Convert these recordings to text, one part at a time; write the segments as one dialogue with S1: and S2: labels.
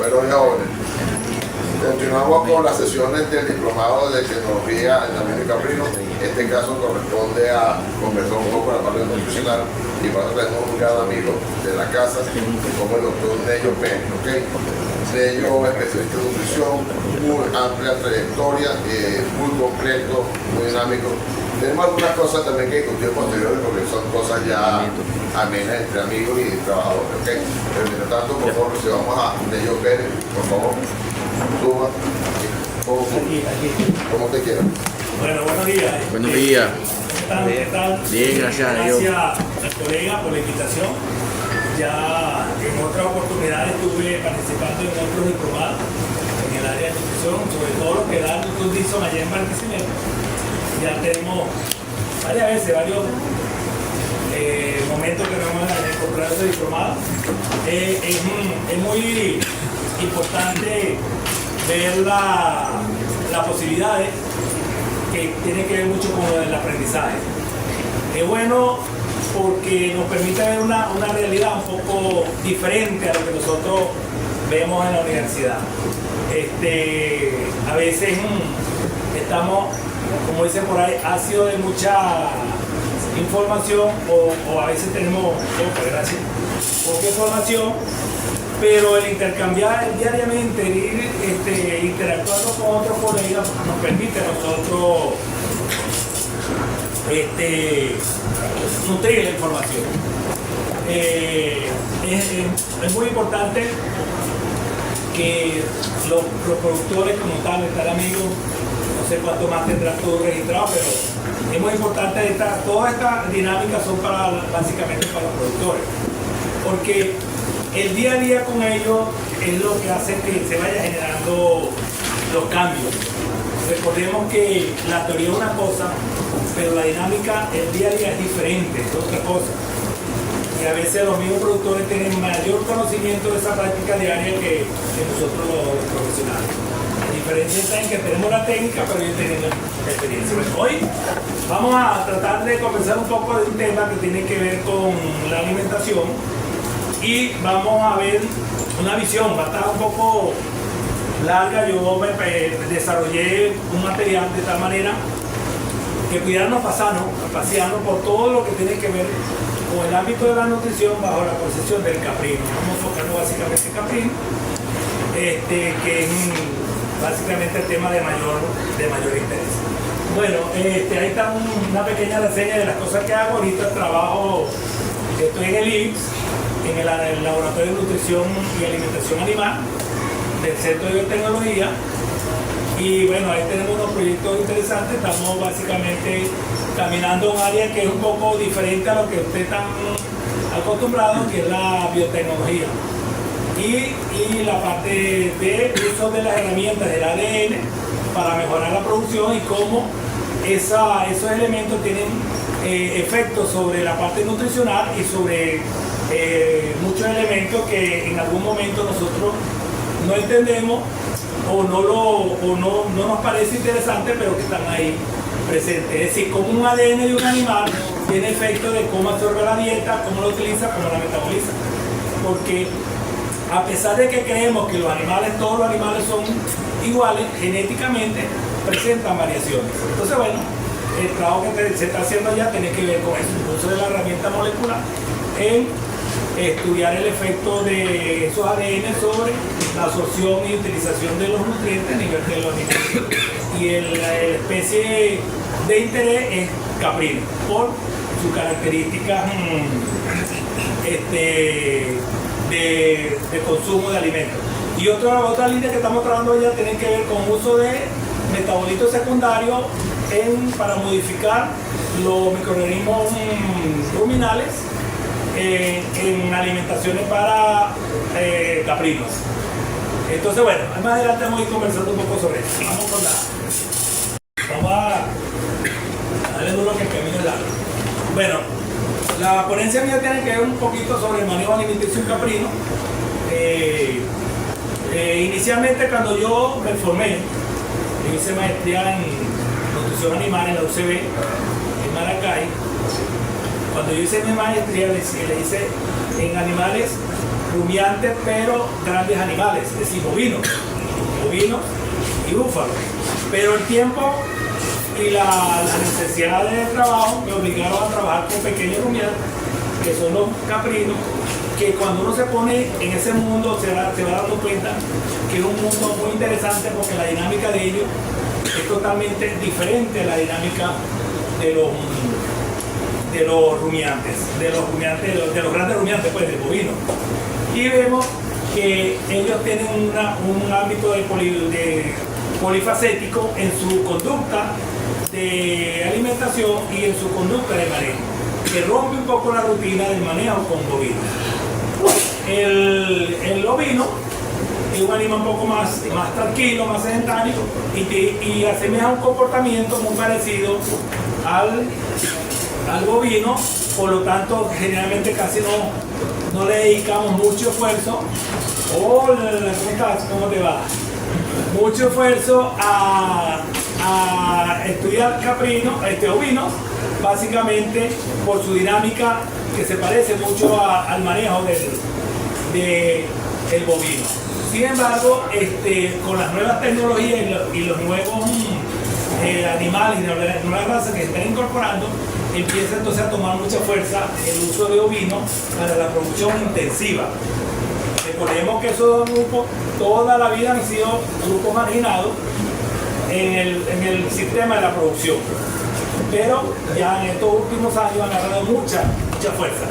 S1: Bueno, ya jóvenes, continuamos con las sesiones del diplomado de tecnología en ambiente caprino. Este caso corresponde a conversar un poco con la parte nutricional y para eso tenemos un gran amigo de la casa como el doctor Nello Pérez, ¿ok? Nello es especialista en nutrición, muy amplia trayectoria, muy completo, muy dinámico. Tenemos algunas cosas también que discutir posteriores porque son cosas ya amenas entre amigos y trabajadores, ¿ok? Pero mientras tanto, por favor, recibamos a Nello Pérez, por favor, suba, como te quieras.
S2: Bueno, buenos días.
S3: Buenos días.
S2: ¿Qué tal?
S3: Bien, gracias a Dios.
S2: Gracias al colega por la invitación. Ya en otras oportunidades estuve participando en otros diplomados en el área de nutrición, sobre todo lo que da Nutrition allá en Barquisimeto. Ya tenemos varias veces, varios momentos que nos vamos a encontrar ese diplomado. Es muy importante ver las posibilidades que tienen que ver mucho con el aprendizaje. Es bueno porque nos permite ver una realidad un poco diferente a lo que nosotros vemos en la universidad. A veces estamos, como dicen por ahí, ácido de mucha información o a veces tenemos poca información, pero el intercambiar diariamente, el ir interactuando con otros colegas nos permite a nosotros nutrir la información. Es muy importante que los productores como tal, estar amigos, no sé cuánto más tendrás tú registrado, pero es muy importante, todas estas dinámicas son básicamente para los productores, porque el día a día con ellos es lo que hace que se vaya generando los cambios. Recordemos que la teoría es una cosa, pero la dinámica el día a día es diferente, es otra cosa. Y a veces los mismos productores tienen mayor conocimiento de esa práctica diaria que nosotros los profesionales. La diferencia está en que tenemos la técnica, pero ellos tienen la experiencia. Bueno, hoy vamos a tratar de conversar un poco de un tema que tiene que ver con la alimentación y vamos a ver una visión, va a estar un poco larga. Yo desarrollé un material de tal manera que pudiéramos paseando por todo lo que tiene que ver con el ámbito de la nutrición bajo la concepción del caprino. Vamos a enfocarnos básicamente en caprino, que es básicamente el tema de mayor interés. Bueno, ahí está una pequeña reseña de las cosas que hago. Ahorita trabajo, estoy en el IPS, en el Laboratorio de Nutrición y Alimentación Animal del Centro de Biotecnología. Y bueno, ahí tenemos unos proyectos interesantes. Estamos básicamente caminando un área que es un poco diferente a lo que ustedes están acostumbrados, que es la biotecnología. Y la parte de uso de las herramientas del ADN para mejorar la producción y cómo esos elementos tienen efectos sobre la parte nutricional y sobre muchos elementos que en algún momento nosotros no entendemos o no nos parece interesante, pero que están ahí presentes. Es decir, como un ADN de un animal tiene efecto de cómo absorbe la dieta, cómo lo utiliza, cómo la metaboliza. Porque a pesar de que creemos que todos los animales son iguales, genéticamente presentan variaciones. Entonces, bueno, el trabajo que se está haciendo allá tiene que ver con eso, el uso de la herramienta molecular en estudiar el efecto de esos ADN sobre la absorción y utilización de los nutrientes a nivel de los animales. Y la especie de interés es caprino, por sus características de consumo de alimentos. Y otra línea que estamos trabajando allá tiene que ver con uso de metabolitos secundarios para modificar los microorganismos ruminales en alimentaciones para caprinos. Entonces, bueno, más adelante vamos a ir conversando un poco sobre eso. Vamos a darle duro que el camino es largo. Bueno, la ponencia mía tiene que ver un poquito sobre el manejo alimenticio en caprino. Inicialmente, cuando yo me formé, yo hice maestría en nutrición animal en la UCB, en Maracay. Cuando yo hice mi maestría, le hice en animales rumiantes, pero grandes animales, es decir, bovinos y búfalos. Pero el tiempo y la necesidad de trabajo me obligaron a trabajar con pequeños rumiantes, que son los caprinos, que cuando uno se pone en ese mundo se va dando cuenta que es un mundo muy interesante, porque la dinámica de ellos es totalmente diferente a la dinámica de los rumiantes, de los grandes rumiantes, pues, del bovino. Y vemos que ellos tienen un ámbito de polifacético en su conducta de alimentación y en su conducta de manejo, que rompe un poco la rutina del manejo con bovino. El ovino es un animal un poco más tranquilo, más sedentario, y asemeja un comportamiento muy parecido al bovino. Por lo tanto, generalmente casi no le dedicamos mucho esfuerzo. Hola, ¿cómo estás? ¿Cómo te va? Mucho esfuerzo a estudiar ovinos, básicamente por su dinámica, que se parece mucho al manejo del bovino. Sin embargo, con las nuevas tecnologías y los nuevos animales y las nuevas razas que se están incorporando, empieza entonces a tomar mucha fuerza el uso de ovino para la producción intensiva. Recordemos que esos dos grupos toda la vida han sido grupos marginados en el sistema de la producción, pero ya en estos últimos años han agarrado mucha fuerza.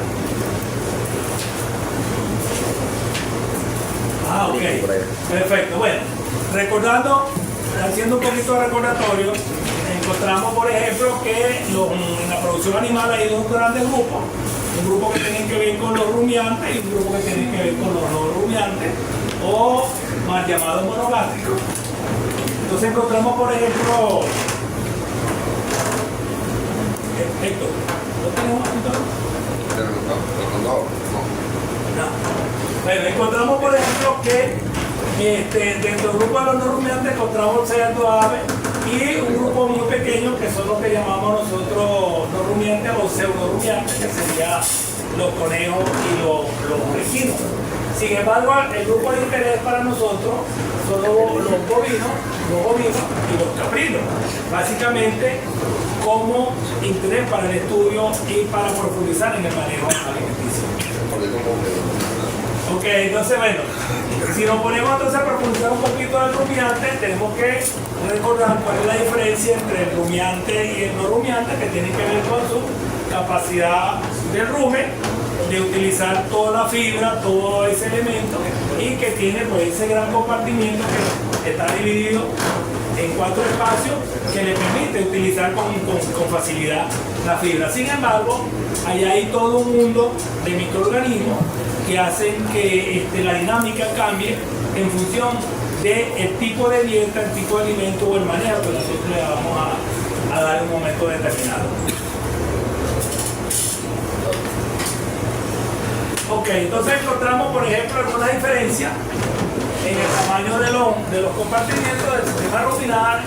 S2: Ok, perfecto. Bueno, recordando, haciendo un poquito de recordatorio, encontramos, por ejemplo, que en la producción animal hay dos grandes grupos: un grupo que tiene que ver con los rumiantes y un grupo que tiene que ver con los no rumiantes, o más llamados monogástricos. Entonces encontramos, por ejemplo, Héctor, ¿lo tenemos apuntado? No. Bueno, encontramos, por ejemplo, que dentro del grupo de los no rumiantes encontramos cerdo, ave, y un grupo muy pequeño que son los que llamamos nosotros no rumiantes o pseudo rumiantes, que serían los conejos y los equinos. Sin embargo, el grupo de interés para nosotros son los bovinos y los caprinos. Básicamente, como interés para el estudio y para profundizar en el manejo alimenticio. Ok, entonces bueno, si nos ponemos entonces a profundizar un poquito del rumiante, tenemos que recordar cuál es la diferencia entre el rumiante y el no rumiante, que tiene que ver con su capacidad del rumen, de utilizar toda la fibra, todo ese elemento, y que tiene pues ese gran compartimiento que está dividido en 4 espacios que le permite utilizar con facilidad la fibra. Sin embargo, allá hay todo un mundo de microorganismos que hacen que la dinámica cambie en función del tipo de dieta, el tipo de alimento o el manejo que nosotros le vamos a dar en un momento determinado. Ok, entonces encontramos, por ejemplo, alguna diferencia en el tamaño de los compartimientos del sistema ruminar,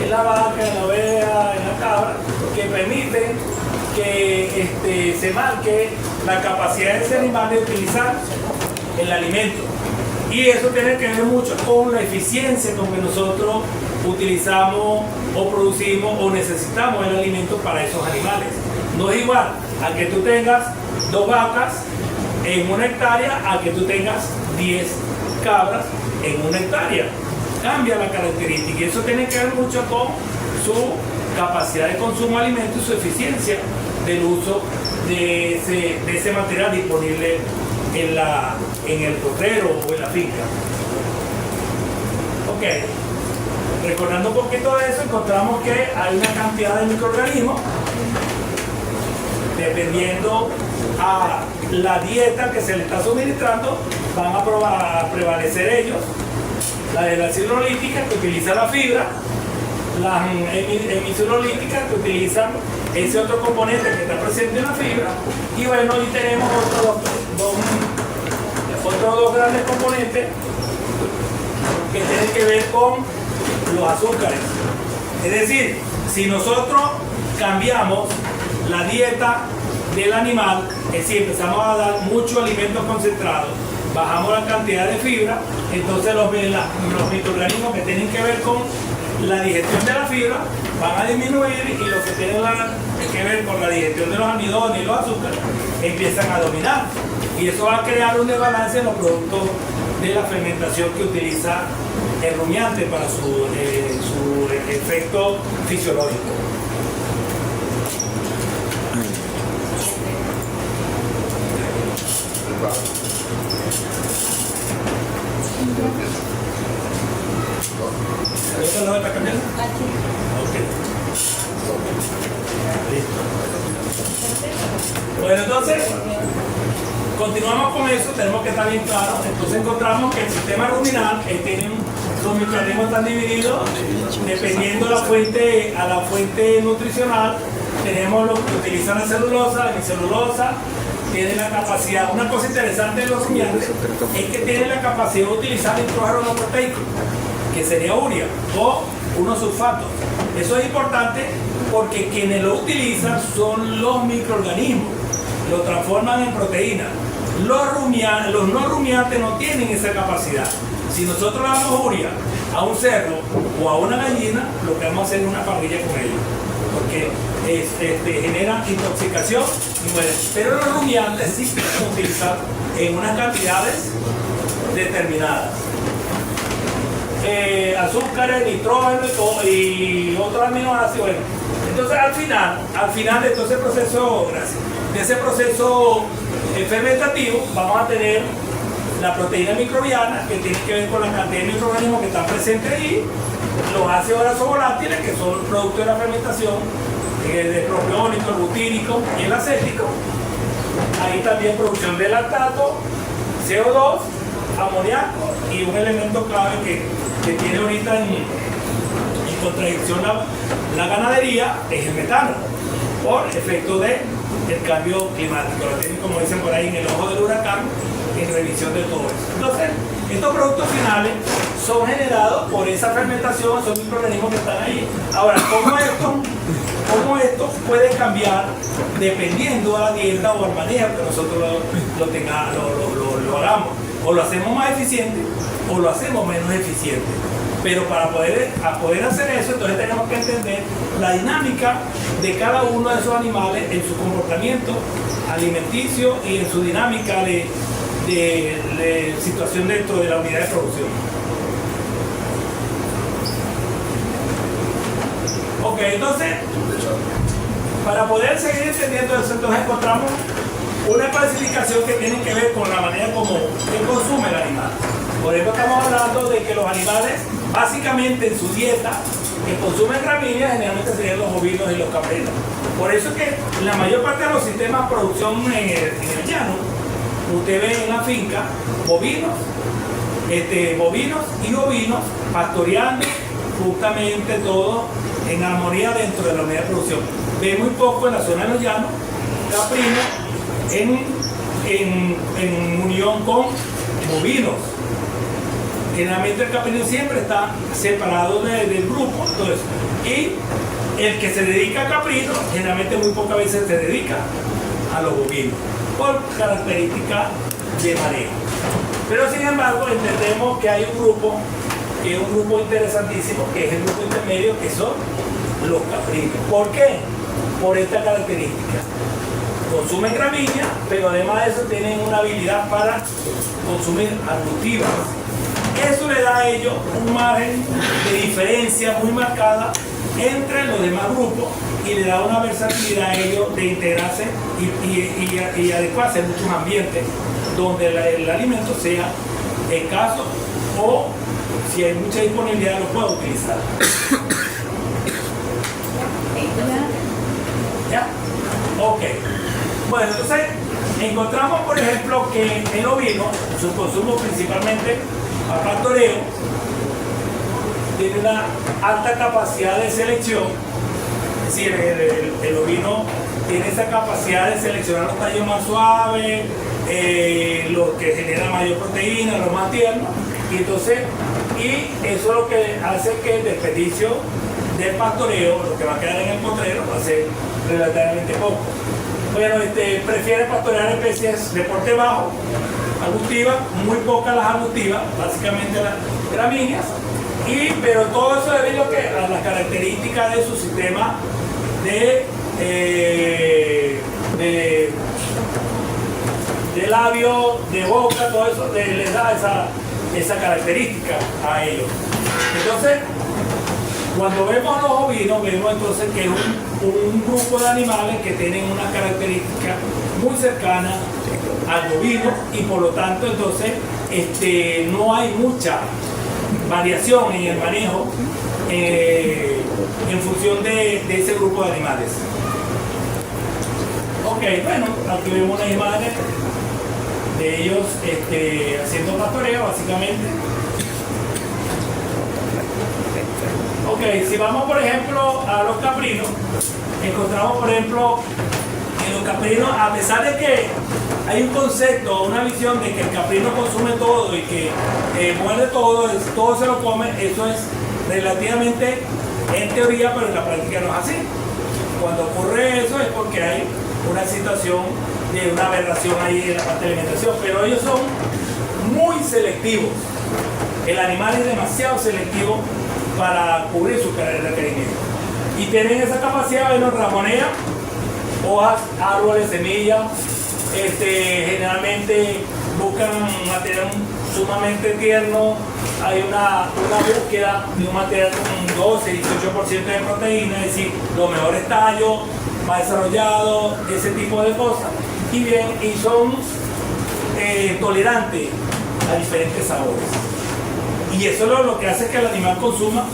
S2: en la vaca, en la oveja, en la cabra, que permiten que se marque la capacidad de ese animal de utilizar el alimento. Y eso tiene que ver mucho con la eficiencia con que nosotros utilizamos o producimos o necesitamos el alimento para esos animales. No es igual a que tú tengas 2 vacas en 1 hectárea a que tú tengas 10 cabras en 1 hectárea. Cambia la característica, y eso tiene que ver mucho con su capacidad de consumo de alimentos y su eficiencia del uso de ese material disponible en el potrero o en la finca. Ok, recordando un poquito de eso, encontramos que hay una cantidad de microorganismos dependiendo a la dieta que se le está suministrando. Van a prevalecer ellos: la de la hemicilolítica, que utiliza la fibra; las hemicilolíticas, que utilizan ese otro componente que está presente en la fibra; y bueno, y tenemos otros dos grandes componentes que tienen que ver con los azúcares. Es decir, si nosotros cambiamos la dieta del animal, es decir, empezamos a dar mucho alimento concentrado, bajamos la cantidad de fibra, entonces los microorganismos que tienen que ver con la digestión de la fibra van a disminuir y los que tienen que ver con la digestión de los almidones y los azúcares empiezan a dominar. Y eso va a crear un desbalance en los productos de la fermentación que utiliza el rumiante para su efecto fisiológico. ¿Esto no está cambiando? Ok. Listo. Bueno, entonces, continuamos con eso, tenemos que estar bien claros. Entonces encontramos que el sistema ruminal sus microorganismos están divididos dependiendo de la fuente nutricional. Tenemos los que utilizan la celulosa, la hemicelulosa, tiene la capacidad, una cosa interesante de los rumiantes es que tienen la capacidad de utilizar nitrógeno no proteico, que sería urea, o unos sulfatos. Eso es importante porque quienes lo utilizan son los microorganismos, lo transforman en proteína. Los no rumiantes no tienen esa capacidad. Si nosotros le damos urea a un cerdo o a una gallina, lo que vamos a hacer es una parrilla con ellos, porque generan intoxicación y mueren. Pero los rumiantes sí se pueden utilizar en unas cantidades determinadas. Azúcares, nitrógeno y otros aminoácidos. Bueno, entonces al final de todo ese proceso, fermentativo, vamos a tener la proteína microbiana, que tiene que ver con la cantidad de microorganismos que están presentes ahí, los ácidos grasos volátiles, que son producto de la fermentación, el propiónico, el butírico y el acético. Ahí también producción de lactato, CO2, amoníaco y un elemento clave que tiene ahorita en contradicción la ganadería es el metano, por efecto del cambio climático. Lo tienen, como dicen por ahí, en el ojo del huracán, en revisión de todo eso. Entonces, estos productos finales son generados por esa fermentación, son microorganismos que están ahí. Ahora, ¿cómo esto puede cambiar dependiendo a la dieta o al manejo que nosotros lo hagamos? O lo hacemos más eficiente o lo hacemos menos eficiente. Pero para poder hacer eso, entonces tenemos que entender la dinámica de cada uno de esos animales en su comportamiento alimenticio y en su dinámica de situación dentro de la unidad de producción. Ok, entonces, para poder seguir entendiendo eso, entonces encontramos una clasificación que tiene que ver con la manera como se consume el animal. Por ejemplo, estamos hablando de que los animales, básicamente en su dieta, que consumen gramíneas, generalmente serían los ovinos y los caprinos. Por eso es que la mayor parte de los sistemas de producción en el llano, usted ve en la finca bovinos y ovinos pastoreando justamente todo en armonía dentro de la unidad de producción. Ve muy poco en la zona de los llanos caprinos en unión con bovinos. Generalmente el caprino siempre está separado del grupo, todo eso. Y el que se dedica a caprino, generalmente muy pocas veces se dedica a los bovinos, por características de manejo. Pero sin embargo, entendemos que hay un grupo, que es un grupo interesantísimo, que es el grupo intermedio, que son los caprinos. ¿Por qué? Por esta característica. Consumen gramínea, pero además de eso tienen una habilidad para consumir arbustivas. Eso le da a ellos un margen de diferencia muy marcada entre los demás grupos y le da una versatilidad a ellos de integrarse y adecuarse en muchos ambientes donde el alimento sea escaso o si hay mucha disponibilidad lo pueda utilizar. ¿Ya? Ok. Bueno, entonces encontramos por ejemplo que el ovino, su consumo principalmente a pastoreo, tiene una alta capacidad de selección, es decir, el ovino tiene esa capacidad de seleccionar los tallos más suaves, los que generan mayor proteína, los más tiernos, y entonces, eso es lo que hace que el desperdicio del pastoreo, lo que va a quedar en el potrero, va a ser relativamente poco. Bueno, prefiere pastorear especies de porte bajo, arbustivas, muy pocas las arbustivas, básicamente las gramíneas, pero todo eso debido a las características de su sistema de labio, de boca, todo eso les da esa característica a ellos. Entonces, cuando vemos los ovinos, vemos entonces que es un grupo de animales que tienen una característica muy cercana al bovino y por lo tanto entonces no hay mucha variación en el manejo en función de ese grupo de animales. Ok, bueno, aquí vemos unas imágenes de ellos haciendo pastoreo básicamente. Ok, si vamos por ejemplo a los caprinos, encontramos por ejemplo en los caprinos, a pesar de que hay un concepto, una visión de que el caprino consume todo y que muerde todo, todo se lo come, eso es relativamente en teoría, pero en la práctica no es así. Cuando ocurre eso es porque hay una situación de una aberración ahí en la parte de alimentación, pero ellos son muy selectivos. El animal es demasiado selectivo para cubrir sus requerimientos. Y tienen esa capacidad de ramonear hojas, árboles, semillas, generalmente buscan un material sumamente tierno, hay una búsqueda de un material con 12-18% de proteína, es decir, los mejores tallos, más desarrollados, ese tipo de cosas, y son tolerantes a diferentes sabores. Y eso es lo que hace que el animal consuma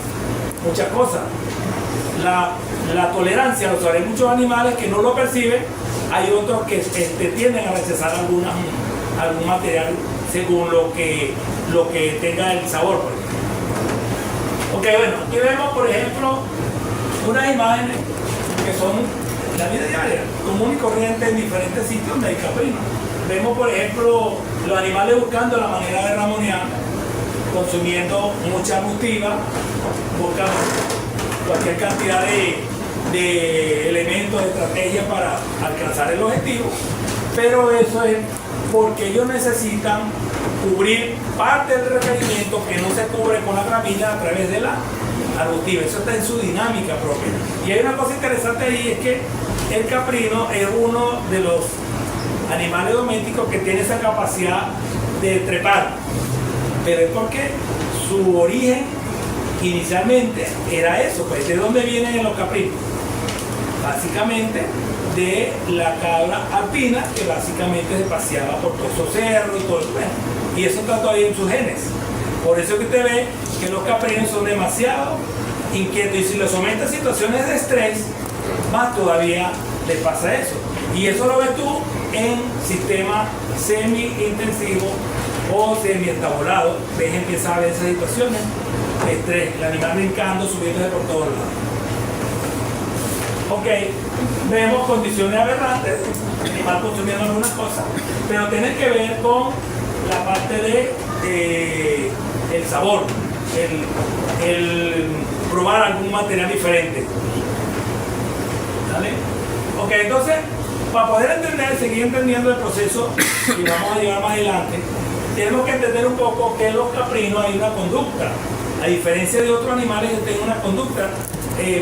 S2: muchas cosas. La tolerancia, lo saben muchos animales que no lo perciben, hay otros que tienden a rechazar algún material según lo que tenga el sabor. Ok, bueno, aquí vemos por ejemplo unas imágenes que son la vida diaria, común y corriente en diferentes sitios donde hay caprinos. Vemos por ejemplo los animales buscando la manera de ramonear, consumiendo mucha arbustiva, buscan cualquier cantidad de elementos, de estrategias para alcanzar el objetivo, pero eso es porque ellos necesitan cubrir parte del requerimiento que no se cubre con la gramínea a través de la arbustiva. Eso está en su dinámica propia. Y hay una cosa interesante ahí, es que el caprino es uno de los animales domésticos que tiene esa capacidad de trepar, pero es porque su origen inicialmente era eso. Pues ¿de dónde vienen los caprinos? Básicamente de la cabra alpina, que básicamente se paseaba por todos esos cerros y todo eso. Bueno, y eso está todavía en sus genes. Por eso que usted ve que los caprinos son demasiado inquietos, y si los somete a situaciones de estrés, más todavía les pasa eso. Y eso lo ves tú en sistemas semi-intensivos o semi-estabulados. Ves, empieza a ver esas situaciones de estrés, el animal brincando, subiéndose por todos lados. Ok, vemos condiciones aberrantes, el animal consumiendo algunas cosas, pero tiene que ver con la parte de el sabor, el probar algún material diferente. ¿Vale? Ok, entonces, para poder entender, seguir entendiendo el proceso y vamos a llegar más adelante, tenemos que entender un poco que en los caprinos hay una conducta, a diferencia de otros animales que tienen una conducta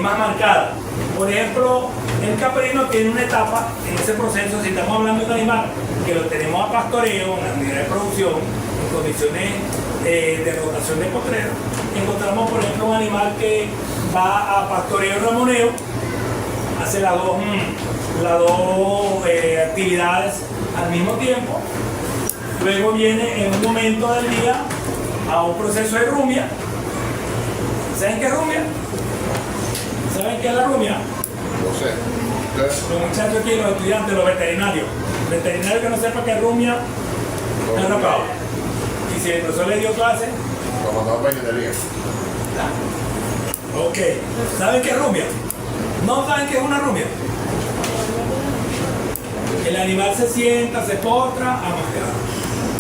S2: más marcada. Por ejemplo, el caprino tiene una etapa en ese proceso. Si estamos hablando de un animal que lo tenemos a pastoreo, en la unidad de producción, en condiciones de rotación de potrero, encontramos por ejemplo un animal que va a pastoreo y ramoneo, hace las dos actividades al mismo tiempo. Luego viene en un momento del día a un proceso de rumia. ¿Saben qué es rumia? ¿Saben qué es la rumia?
S1: No sé.
S2: Los muchachos aquí, los estudiantes, los veterinarios. Veterinarios que no sepan qué es rumia, no lo acabo. Y si el profesor le dio clase,
S1: lo mandamos para ingeniería.
S2: ok. ¿Saben qué es rumia? ¿No saben qué es una rumia? El animal se sienta, se postra a mascar.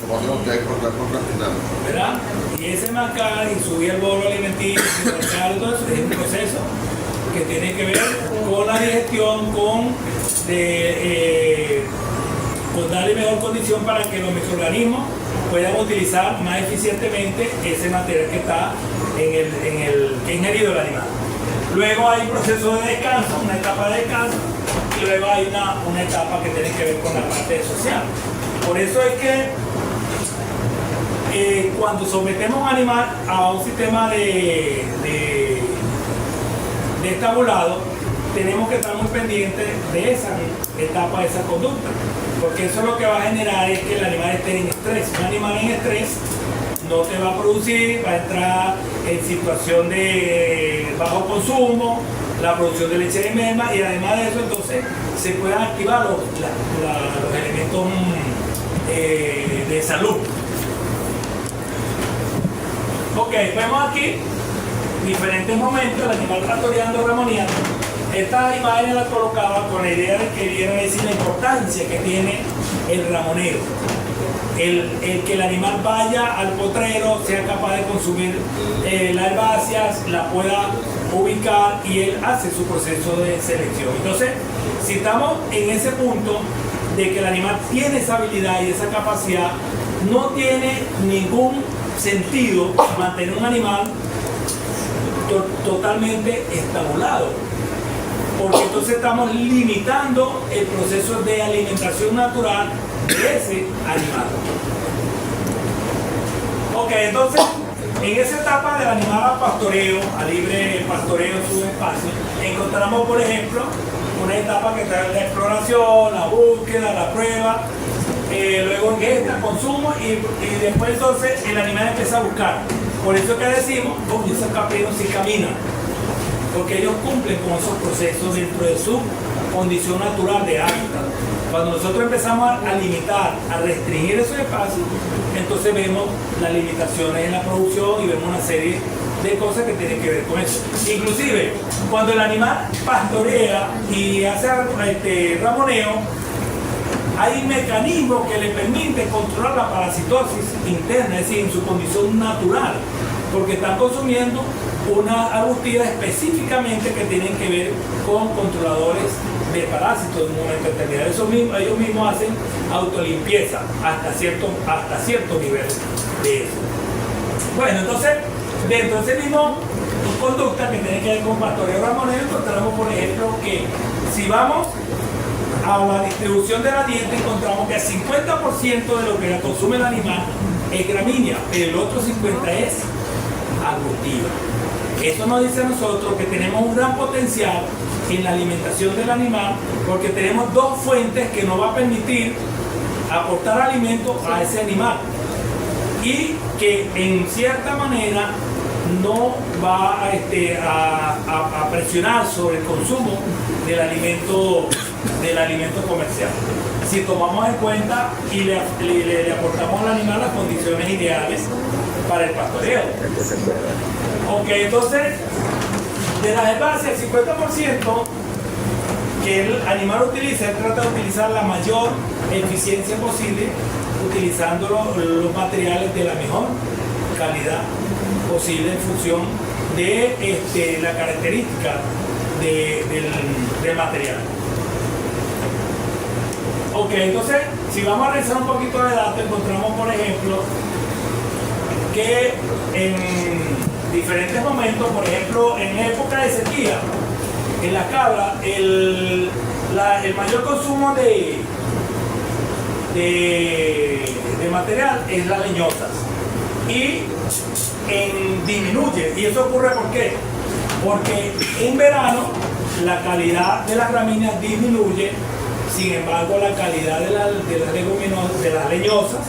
S1: Como hacen ustedes por estar procrastinando.
S2: ¿Verdad? Y ese mascar y subir el bolo alimenticio, y mascar, todo eso es un proceso que tiene que ver con la digestión, con darle mejor condición para que los microorganismos puedan utilizar más eficientemente ese material que está que es ingerido el animal. Luego hay un proceso de descanso, una etapa de descanso, y luego hay una etapa que tiene que ver con la parte social. Por eso es que cuando sometemos a un animal a un sistema de estabulado, tenemos que estar muy pendientes de esa etapa, de esa conducta, porque eso lo que va a generar es que el animal esté en estrés. Un animal en estrés no te va a producir, va a entrar en situación de bajo consumo, la producción de leche de merma, y además de eso entonces se puedan activar los elementos de salud. Ok, vemos aquí diferentes momentos del animal pastoreando ramoneando. Estas imágenes las colocaba con la idea de que vieran decir la importancia que tiene el ramoneo. El que el animal vaya al potrero, sea capaz de consumir las herbáceas, la pueda ubicar y él hace su proceso de selección. Entonces, si estamos en ese punto de que el animal tiene esa habilidad y esa capacidad, no tiene ningún sentido mantener un animal totalmente estabulado, porque entonces estamos limitando el proceso de alimentación natural de ese animal. Ok, entonces en esa etapa del animal a pastoreo, a libre pastoreo en su espacio, encontramos por ejemplo una etapa que trae la exploración, la búsqueda, la prueba, luego ingesta, consumo y después entonces el animal empieza a buscar. Por eso que decimos, oh, esos caprinos sí caminan, porque ellos cumplen con esos procesos dentro de su condición natural de hábitat. Cuando nosotros empezamos a limitar, a restringir esos espacios, entonces vemos las limitaciones en la producción y vemos una serie de cosas que tienen que ver con eso. Inclusive, cuando el animal pastorea y hace ramoneo, hay mecanismos que le permiten controlar la parasitosis interna, es decir, en su condición natural, porque están consumiendo una arbustiva específicamente que tienen que ver con controladores de parásitos en un momento determinado. Ellos mismos hacen autolimpieza hasta cierto nivel de eso. Bueno, entonces, dentro de ese mismo conducta que tiene que ver con pastoreo ramoneo, encontramos, por ejemplo, que si vamos a la distribución de la dieta, encontramos que el 50% de lo que consume el animal es gramínea, pero el otro 50% es arbustiva. Eso nos dice a nosotros que tenemos un gran potencial en la alimentación del animal, porque tenemos dos fuentes que nos va a permitir aportar alimento a ese animal y que en cierta manera no va a presionar sobre el consumo del alimento comercial. Si tomamos en cuenta y le aportamos al animal las condiciones ideales para el pastoreo. Ok, entonces, de las herbáceas, el 50% que el animal utiliza, él trata de utilizar la mayor eficiencia posible, utilizando los materiales de la mejor calidad posible en función de la característica del material. Ok, entonces, si vamos a revisar un poquito de datos, encontramos, por ejemplo, que en diferentes momentos, por ejemplo, en época de sequía, en la cabra, el mayor consumo de material es las leñosas y disminuye. ¿Y eso ocurre por qué? Porque en verano la calidad de las gramíneas disminuye, sin embargo la calidad de las leñosas,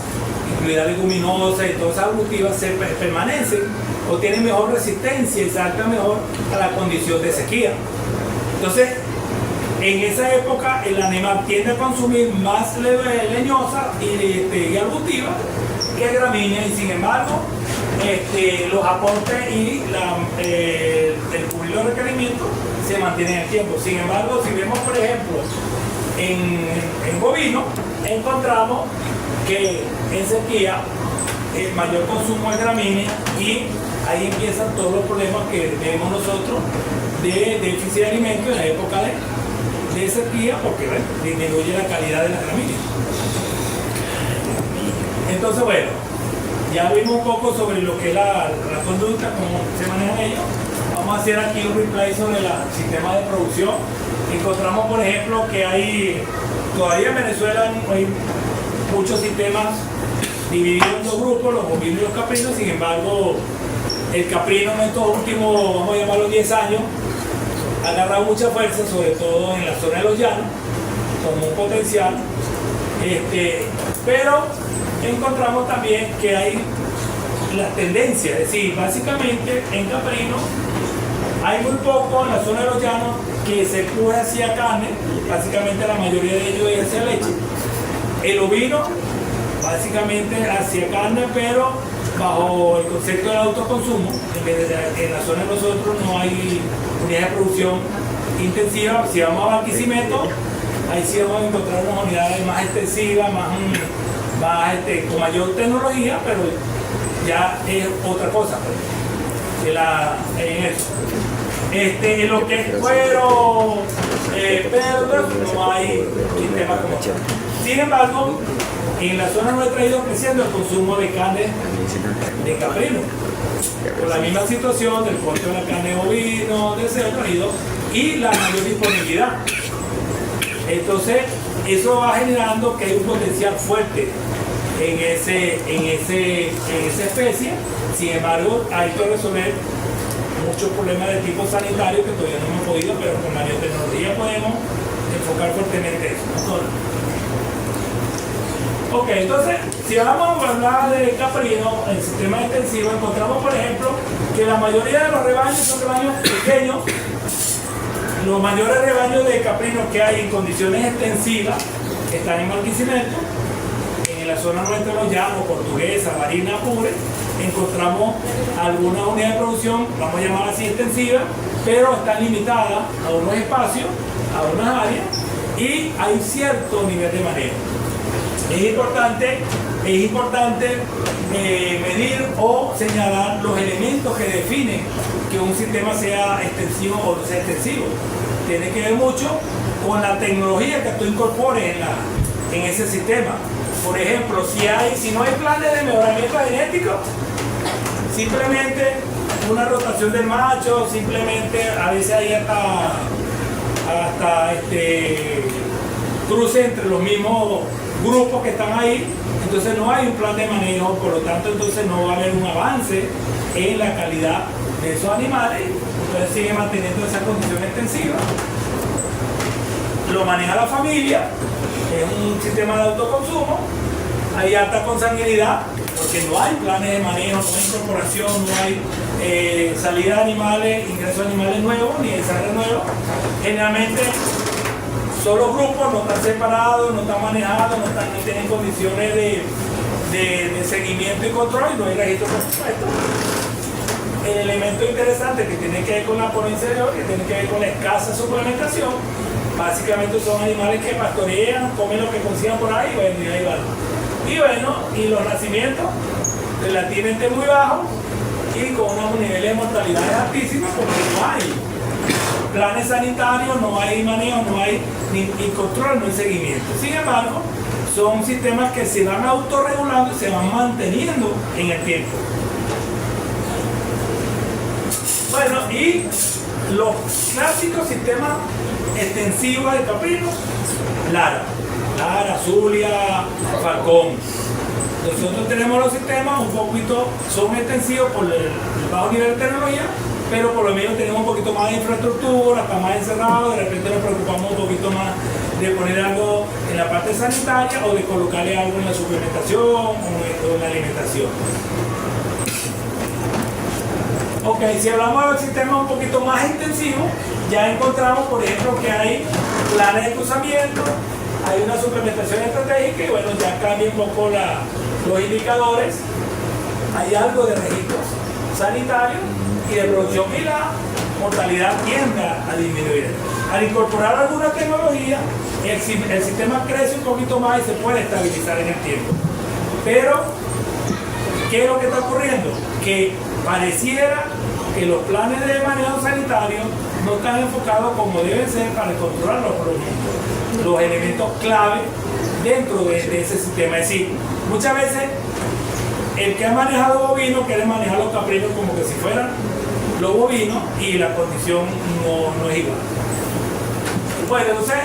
S2: incluidas leguminosas y todas esas arbustivas, permanecen o tienen mejor resistencia y se adaptan mejor a la condición de sequía. Entonces, en esa época el animal tiende a consumir más leñosa y arbustiva que gramínea, y sin embargo los aportes y el cubrir los requerimientos se mantienen en el tiempo. Sin embargo, si vemos, por ejemplo, en bovino, encontramos que en sequía el mayor consumo es gramínea, y ahí empiezan todos los problemas que vemos nosotros de déficit de alimentos en la época de sequía, porque disminuye la calidad de las gramíneas. Entonces, bueno, Ya vimos un poco sobre lo que es la conducta, cómo se manejan ellos. Vamos a hacer aquí un replay sobre el sistema de producción. Encontramos, por ejemplo, que todavía en Venezuela hay muchos sistemas divididos en dos grupos, los bovinos y los caprinos. Sin embargo, el caprino en estos últimos, vamos a llamarlo 10 años, ha agarrado mucha fuerza, sobre todo en la zona de los llanos, como un potencial. Pero encontramos también que hay las tendencias, es decir, básicamente en caprino hay muy poco en la zona de los llanos que se empuje hacia carne, básicamente la mayoría de ellos es hacia leche. El ovino, básicamente hacia carne, pero bajo el concepto del autoconsumo. En la zona de nosotros no hay unidades de producción intensiva. Si vamos a Barquisimeto, ahí sí vamos a encontrar unas unidades más extensivas, con mayor tecnología, pero ya es otra cosa en eso. En lo que es cuero, perlas, no hay sistema como tal. Sin embargo, en la zona nuestra ha ido creciendo el consumo de carne de caprino. Por la misma situación del costo de la carne de bovino, de cerdo, y la mayor disponibilidad. Entonces, eso va generando que hay un potencial fuerte en esa especie. Sin embargo, hay que resolver muchos problemas de tipo sanitario que todavía no hemos podido, pero con la biotecnología podemos enfocar fuertemente eso. Ok, entonces, si vamos a hablar de caprino, en sistema extensivo, encontramos, por ejemplo, que la mayoría de los rebaños son rebaños pequeños. Los mayores rebaños de caprinos que hay en condiciones extensivas están en Barquisimeto. En la zona nuestra de los llanos, Portuguesa, Barinas, Apure, encontramos algunas unidades de producción, vamos a llamar así extensivas, pero están limitadas a unos espacios, a unas áreas, y hay cierto nivel de manejo. Es importante medir o señalar los elementos que definen que un sistema sea extensivo o no sea extensivo. Tiene que ver mucho con la tecnología que tú incorpores en ese sistema. Por ejemplo, si no hay planes de mejoramiento genético, simplemente una rotación del macho, simplemente a veces hay hasta cruce entre los mismos grupos que están ahí, entonces no hay un plan de manejo, por lo tanto entonces no va a haber un avance en la calidad de esos animales, entonces sigue manteniendo esa condición extensiva. Lo maneja la familia, es un sistema de autoconsumo, hay alta consanguinidad, porque no hay planes de manejo, no hay incorporación, no hay salida de animales, ingreso de animales nuevos, ni desarrollo nuevo. Generalmente son los grupos, no están separados, no están manejados, no tienen condiciones de seguimiento y control, y no hay registro por supuesto. El elemento interesante que tiene que ver con la ponencia de hoy, que tiene que ver con la escasa suplementación, básicamente son animales que pastorean, comen lo que consigan por ahí, y ahí van. Y los nacimientos relativamente muy bajos y con unos niveles de mortalidad altísimos, porque no hay planes sanitarios, no hay manejo, no hay ni control, no hay seguimiento. Sin embargo, son sistemas que se van autorregulando y se van manteniendo en el tiempo. Bueno, y los clásicos sistemas extensivos de caprino, Lara, Zulia, Falcón. Nosotros tenemos los sistemas un poquito, son extensivos por el bajo nivel de tecnología, pero por lo menos tenemos un poquito más de infraestructura, está más encerrado, de repente nos preocupamos un poquito más de poner algo en la parte sanitaria o de colocarle algo en la suplementación o en la alimentación. Ok, si hablamos del sistema un poquito más intensivo, ya encontramos, por ejemplo, que hay planes de cruzamiento, hay una suplementación estratégica y bueno, ya cambia un poco los indicadores, hay algo de registros sanitarios y de producción y la mortalidad tiende a disminuir. Al incorporar alguna tecnología, el sistema crece un poquito más y se puede estabilizar en el tiempo. Pero, ¿qué es lo que está ocurriendo? Que pareciera que los planes de manejo sanitario no están enfocados como deben ser para controlar los elementos clave dentro de ese sistema. Es decir, muchas veces el que ha manejado bovinos quiere manejar los caprinos como que si fueran los bovinos y la condición no es igual. Bueno, entonces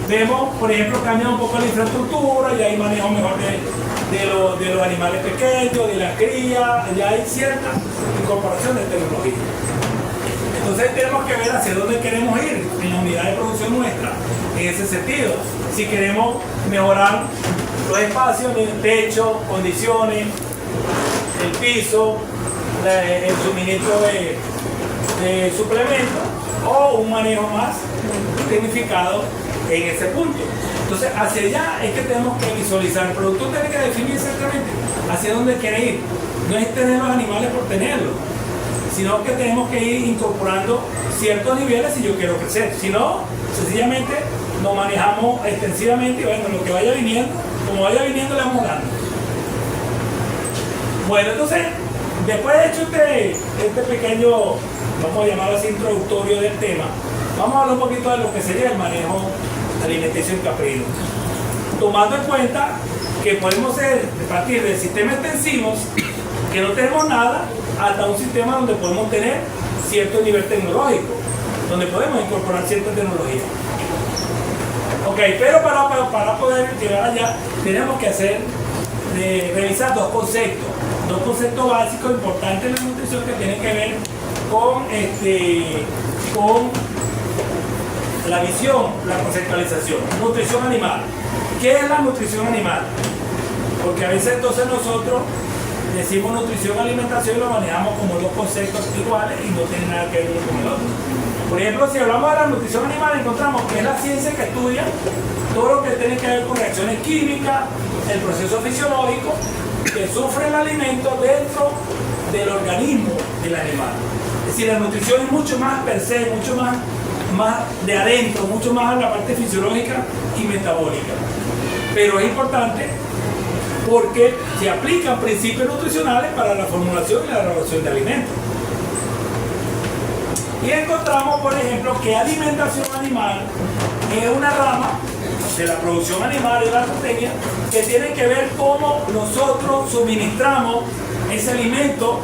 S2: vemos, por ejemplo, cambia un poco la infraestructura, ya hay manejo mejor de los animales pequeños, de la cría, ya hay cierta incorporación de tecnología. Entonces tenemos que ver hacia dónde queremos ir en la unidad de producción nuestra, en ese sentido. Si queremos mejorar los espacios, el techo, condiciones, el piso, el suministro de suplementos o un manejo más tecnificado en ese punto. Entonces hacia allá es que tenemos que visualizar. El productor tiene que definir exactamente hacia dónde quiere ir. No es tener los animales por tenerlos, sino que tenemos que ir incorporando ciertos niveles si yo quiero crecer. Si no, sencillamente nos manejamos extensivamente y bueno, lo que vaya viniendo, como vaya viniendo le vamos dando. Bueno, entonces, después de hecho este pequeño, vamos a llamarlo así, introductorio del tema, vamos a hablar un poquito de lo que sería el manejo alimenticio en caprino. Tomando en cuenta que podemos ser, a partir del sistema extensivos, que no tenemos nada, hasta un sistema donde podemos tener cierto nivel tecnológico, donde podemos incorporar cierta tecnología. Ok, pero para poder llegar allá, tenemos que revisar dos conceptos básicos importantes en la nutrición que tienen que ver con la visión, la conceptualización. Nutrición animal. ¿Qué es la nutrición animal? Porque a veces entonces nosotros decimos nutrición, alimentación y lo manejamos como dos conceptos iguales y no tienen nada que ver uno con el otro. Por ejemplo, si hablamos de la nutrición animal, encontramos que es la ciencia que estudia todo lo que tiene que ver con reacciones químicas, el proceso fisiológico que sufre el alimento dentro del organismo del animal. Es decir, la nutrición es mucho más per se, mucho más de adentro, mucho más en la parte fisiológica y metabólica. Pero es importante porque se aplican principios nutricionales para la formulación y la elaboración de alimentos. Y encontramos, por ejemplo, que alimentación animal es una rama de la producción animal y de la zootecnia que tiene que ver cómo nosotros suministramos ese alimento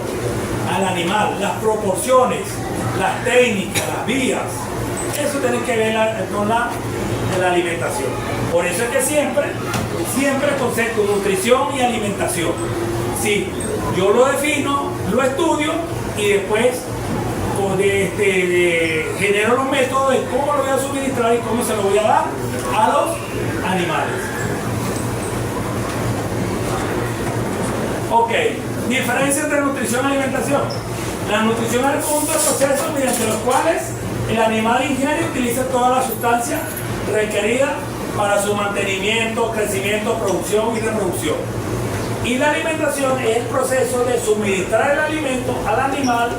S2: al animal, las proporciones, las técnicas, las vías. Eso tiene que ver con la alimentación. Por eso es que siempre el concepto de nutrición y alimentación. Sí, yo lo defino, lo estudio y después genero los métodos de cómo lo voy a suministrar y cómo se lo voy a dar a los animales. Ok, diferencia entre nutrición y alimentación. La nutrición es el conjunto de procesos mediante los cuales el animal ingiere y utiliza toda la sustancia requerida para su mantenimiento, crecimiento, producción y reproducción. Y la alimentación es el proceso de suministrar el alimento al animal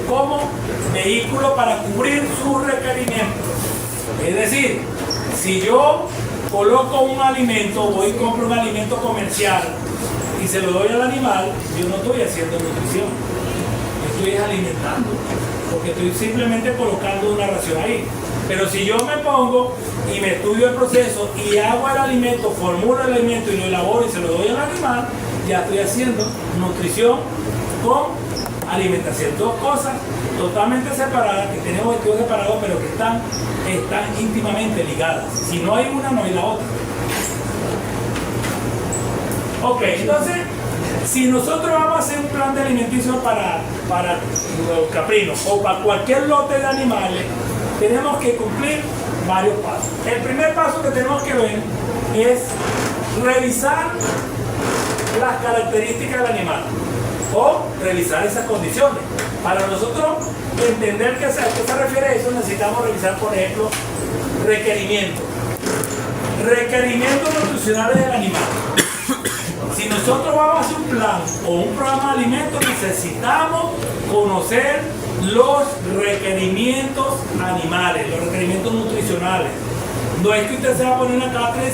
S2: como vehículo para cubrir sus requerimientos. Es decir, si yo coloco un alimento, voy y compro un alimento comercial y se lo doy al animal, yo no estoy haciendo nutrición, estoy alimentando, porque estoy simplemente colocando una ración ahí. Pero si yo me pongo y me estudio el proceso y hago el alimento, formulo el alimento y lo elaboro y se lo doy al animal, ya estoy haciendo nutrición con alimentación. Dos cosas totalmente separadas, que tenemos estudios separados, pero que están íntimamente ligadas. Si no hay una, no hay la otra. Ok, entonces, si nosotros vamos a hacer un plan de alimenticio para los caprinos o para cualquier lote de animales, tenemos que cumplir varios pasos. El primer paso que tenemos que ver es revisar las características del animal o revisar esas condiciones. Para nosotros entender a qué se refiere a eso, necesitamos revisar, por ejemplo, requerimientos nutricionales del animal. Si nosotros vamos a hacer un plan o un programa de alimentos, necesitamos conocer los requerimientos animales, los requerimientos nutricionales. No es que usted se va a poner una cátedra y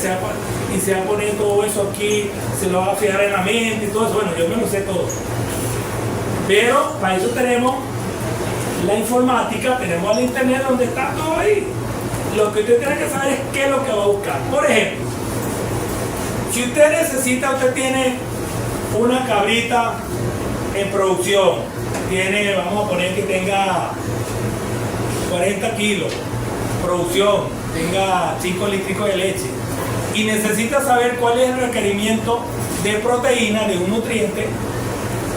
S2: se va a poner todo eso aquí, se lo va a fijar en la mente y todo eso. Bueno, yo me lo sé todo. Pero para eso tenemos la informática, tenemos el internet donde está todo ahí. Lo que usted tiene que saber es qué es lo que va a buscar. Por ejemplo, si usted necesita, usted tiene una cabrita en producción, vamos a poner que tenga 40 kilos, producción, tenga 5 litros de leche, y necesita saber cuál es el requerimiento de proteína de un nutriente,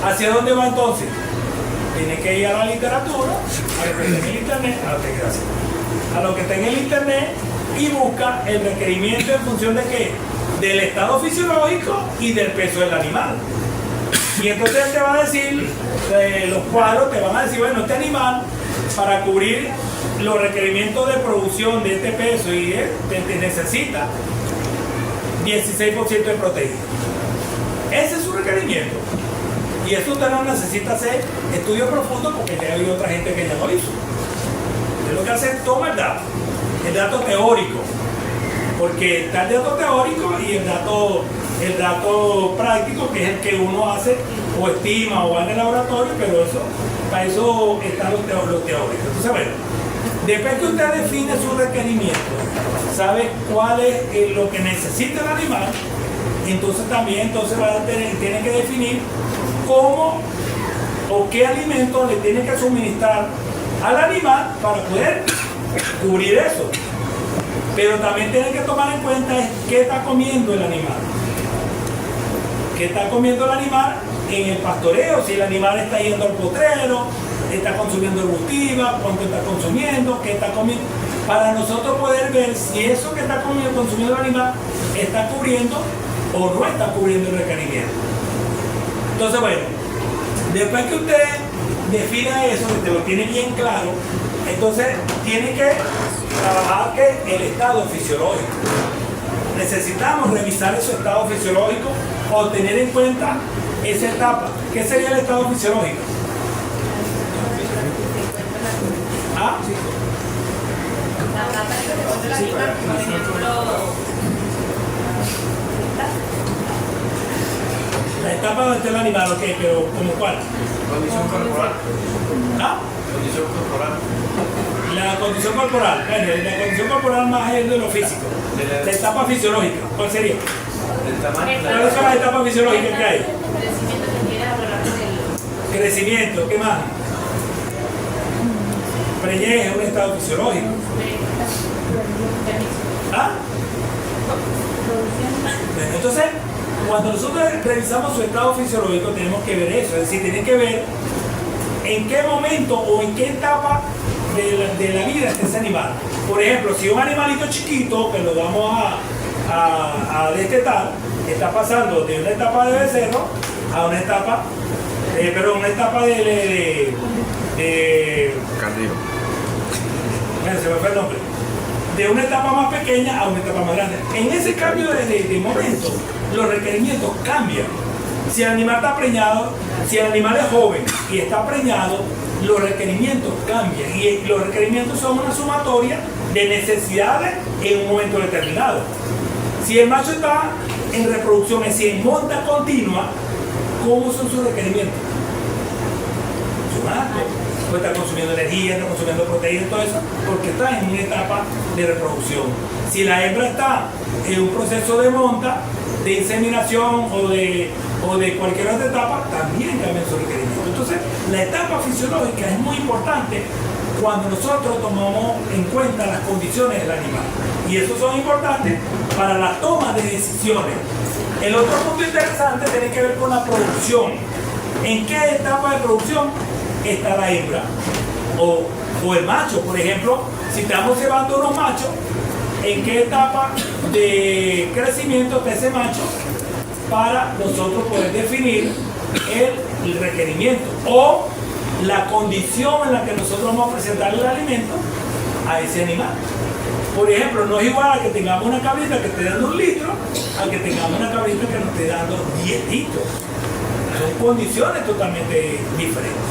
S2: ¿hacia dónde va entonces? Tiene que ir a la literatura, a lo que está en el internet, a lo que está en el internet, y busca el requerimiento en función de qué, del estado fisiológico y del peso del animal. Y entonces él te va a decir, los cuadros te van a decir, bueno, este animal para cubrir los requerimientos de producción de este peso y te necesita 16% de proteína. Ese es su requerimiento. Y eso usted no necesita hacer estudios profundos porque ya hay otra gente que ya lo hizo. Usted lo que hace es toma el dato teórico, porque está el dato teórico y el dato práctico, que es el que uno hace o estima o va en el laboratorio, pero para eso están los teóricos. Entonces, bueno, después que usted define su requerimiento, sabe cuál es lo que necesita el animal, entonces también tiene que definir cómo o qué alimentos le tiene que suministrar al animal para poder cubrir eso. Pero también tiene que tomar en cuenta qué está comiendo el animal. ¿Qué está comiendo el animal en el pastoreo? Si el animal está yendo al potrero, está consumiendo arbustiva, cuánto está consumiendo, qué está comiendo. Para nosotros poder ver si eso que está consumiendo el animal está cubriendo o no está cubriendo el requerimiento. Entonces, bueno, después que usted defina eso, que te lo tiene bien claro, entonces tiene que trabajar el estado fisiológico. Necesitamos revisar ese estado fisiológico o tener en cuenta esa etapa. ¿Qué sería el estado fisiológico? ¿Ah? La etapa donde está el animal, ok, pero ¿como cuál?
S3: Condición corporal.
S2: ¿Ah?
S3: Condición corporal.
S2: La condición corporal, bueno, la condición corporal más es de lo físico. La etapa fisiológica, ¿cuál sería?
S3: El tamaño.
S2: ¿Cuáles son las etapas fisiológicas que hay?
S4: Crecimiento que tiene a lo largo del...
S2: Crecimiento, ¿qué más? Preñez es un estado fisiológico. ¿Ah? Bueno, entonces, cuando nosotros revisamos su estado fisiológico, tenemos que ver eso, es decir, tienen que ver en qué momento o en qué etapa de la vida está ese animal. Por ejemplo, si un animalito chiquito que lo vamos a destetar, está pasando de una etapa de becerro a una etapa, una etapa de
S5: Cardíaco.
S2: bueno, se me fue el nombre, de una etapa más pequeña a una etapa más grande. En ese cambio de momento, los requerimientos cambian. Si el animal está preñado, si el animal es joven y está preñado, los requerimientos cambian. Y los requerimientos son una sumatoria de necesidades en un momento determinado. Si el macho está en reproducción, es decir, en monta continua, ¿cómo son sus requerimientos? Pues está consumiendo energía, está consumiendo proteínas, todo eso, porque está en una etapa de reproducción. Si la hembra está en un proceso de monta, de inseminación o de cualquier otra etapa, también cambian sus requerimientos. Entonces, la etapa fisiológica es muy importante cuando nosotros tomamos en cuenta las condiciones del animal. Y eso son importantes para la toma de decisiones. El otro punto interesante tiene que ver con la producción. ¿En qué etapa de producción está la hembra o el macho? Por ejemplo, si estamos llevando unos machos, ¿en qué etapa de crecimiento está ese macho para nosotros poder definir el requerimiento o la condición en la que nosotros vamos a presentar el alimento a ese animal? Por ejemplo, no es igual a que tengamos una cabrita que esté dando 1 litro a que tengamos una cabrita que nos esté dando 10 litros. Son condiciones totalmente diferentes.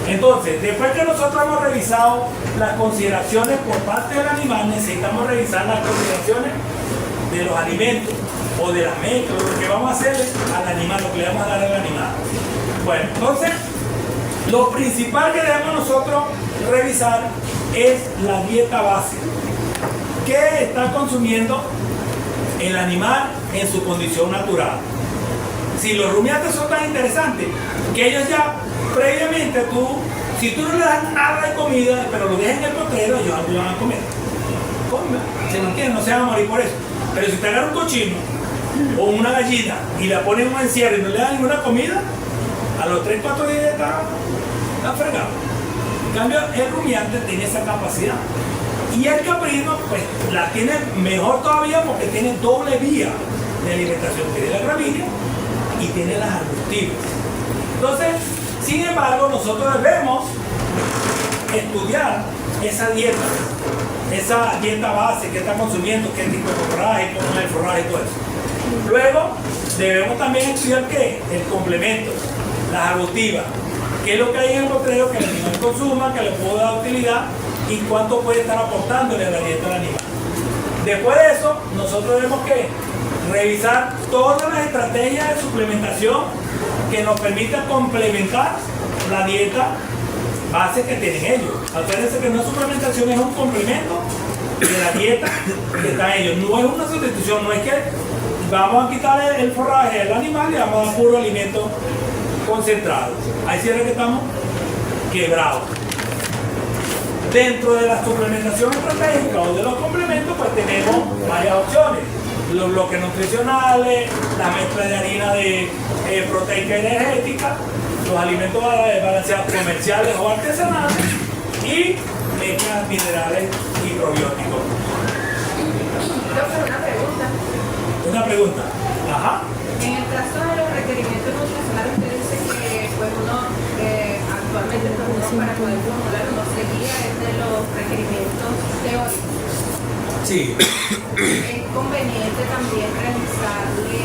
S2: Entonces, después que nosotros hemos revisado las consideraciones por parte del animal, necesitamos revisar las consideraciones de los alimentos o de las mezclas, lo que vamos a hacer al animal, lo que le vamos a dar al animal. Bueno, entonces, lo principal que debemos nosotros revisar es la dieta base. ¿Qué está consumiendo el animal en su condición natural? si los rumiantes son tan interesantes, que ellos ya previamente si tú no le das nada de comida, pero lo dejas en el potrero, ellos algo van a comer. ¿Se me entiende? No se van a morir por eso. Pero si te agarra un cochino o una gallina y la pones en un encierro y no le das ninguna comida, a los 3-4 días está fregado. En cambio, el rumiante tiene esa capacidad. Y el caprino, pues, la tiene mejor todavía porque tiene doble vía de alimentación. Tiene la gramínea y tiene las arbustivas. Entonces, sin embargo, nosotros debemos estudiar esa dieta base que está consumiendo, qué tipo de forraje, cómo es el forraje y todo eso. Luego, debemos también estudiar qué, el complemento, las arbustivas, qué es lo que hay en el potrero que el animal consuma, que le pueda dar utilidad y cuánto puede estar aportándole a la dieta del animal. Después de eso, nosotros debemos que revisar todas las estrategias de suplementación que nos permitan complementar la dieta base que tienen ellos. Acuérdense que una suplementación es un complemento de la dieta que están ellos. No es una sustitución, no es que vamos a quitar el forraje del animal y vamos a dar puro alimento concentrado. Ahí sí es que estamos quebrados. Dentro de la suplementación estratégica o de los complementos, pues tenemos varias opciones. Los bloques nutricionales, la mezcla de harina de proteica energética, los alimentos balanceados comerciales o artesanales y mezclas minerales y probióticos.
S4: Doctor, una pregunta.
S2: Una pregunta. Ajá.
S4: En el caso de los requerimientos nutricionales, usted dice que pues uno actualmente pues uno para poder formular uno se guía es de los requerimientos teóricos.
S2: Sí.
S4: Es conveniente también realizarle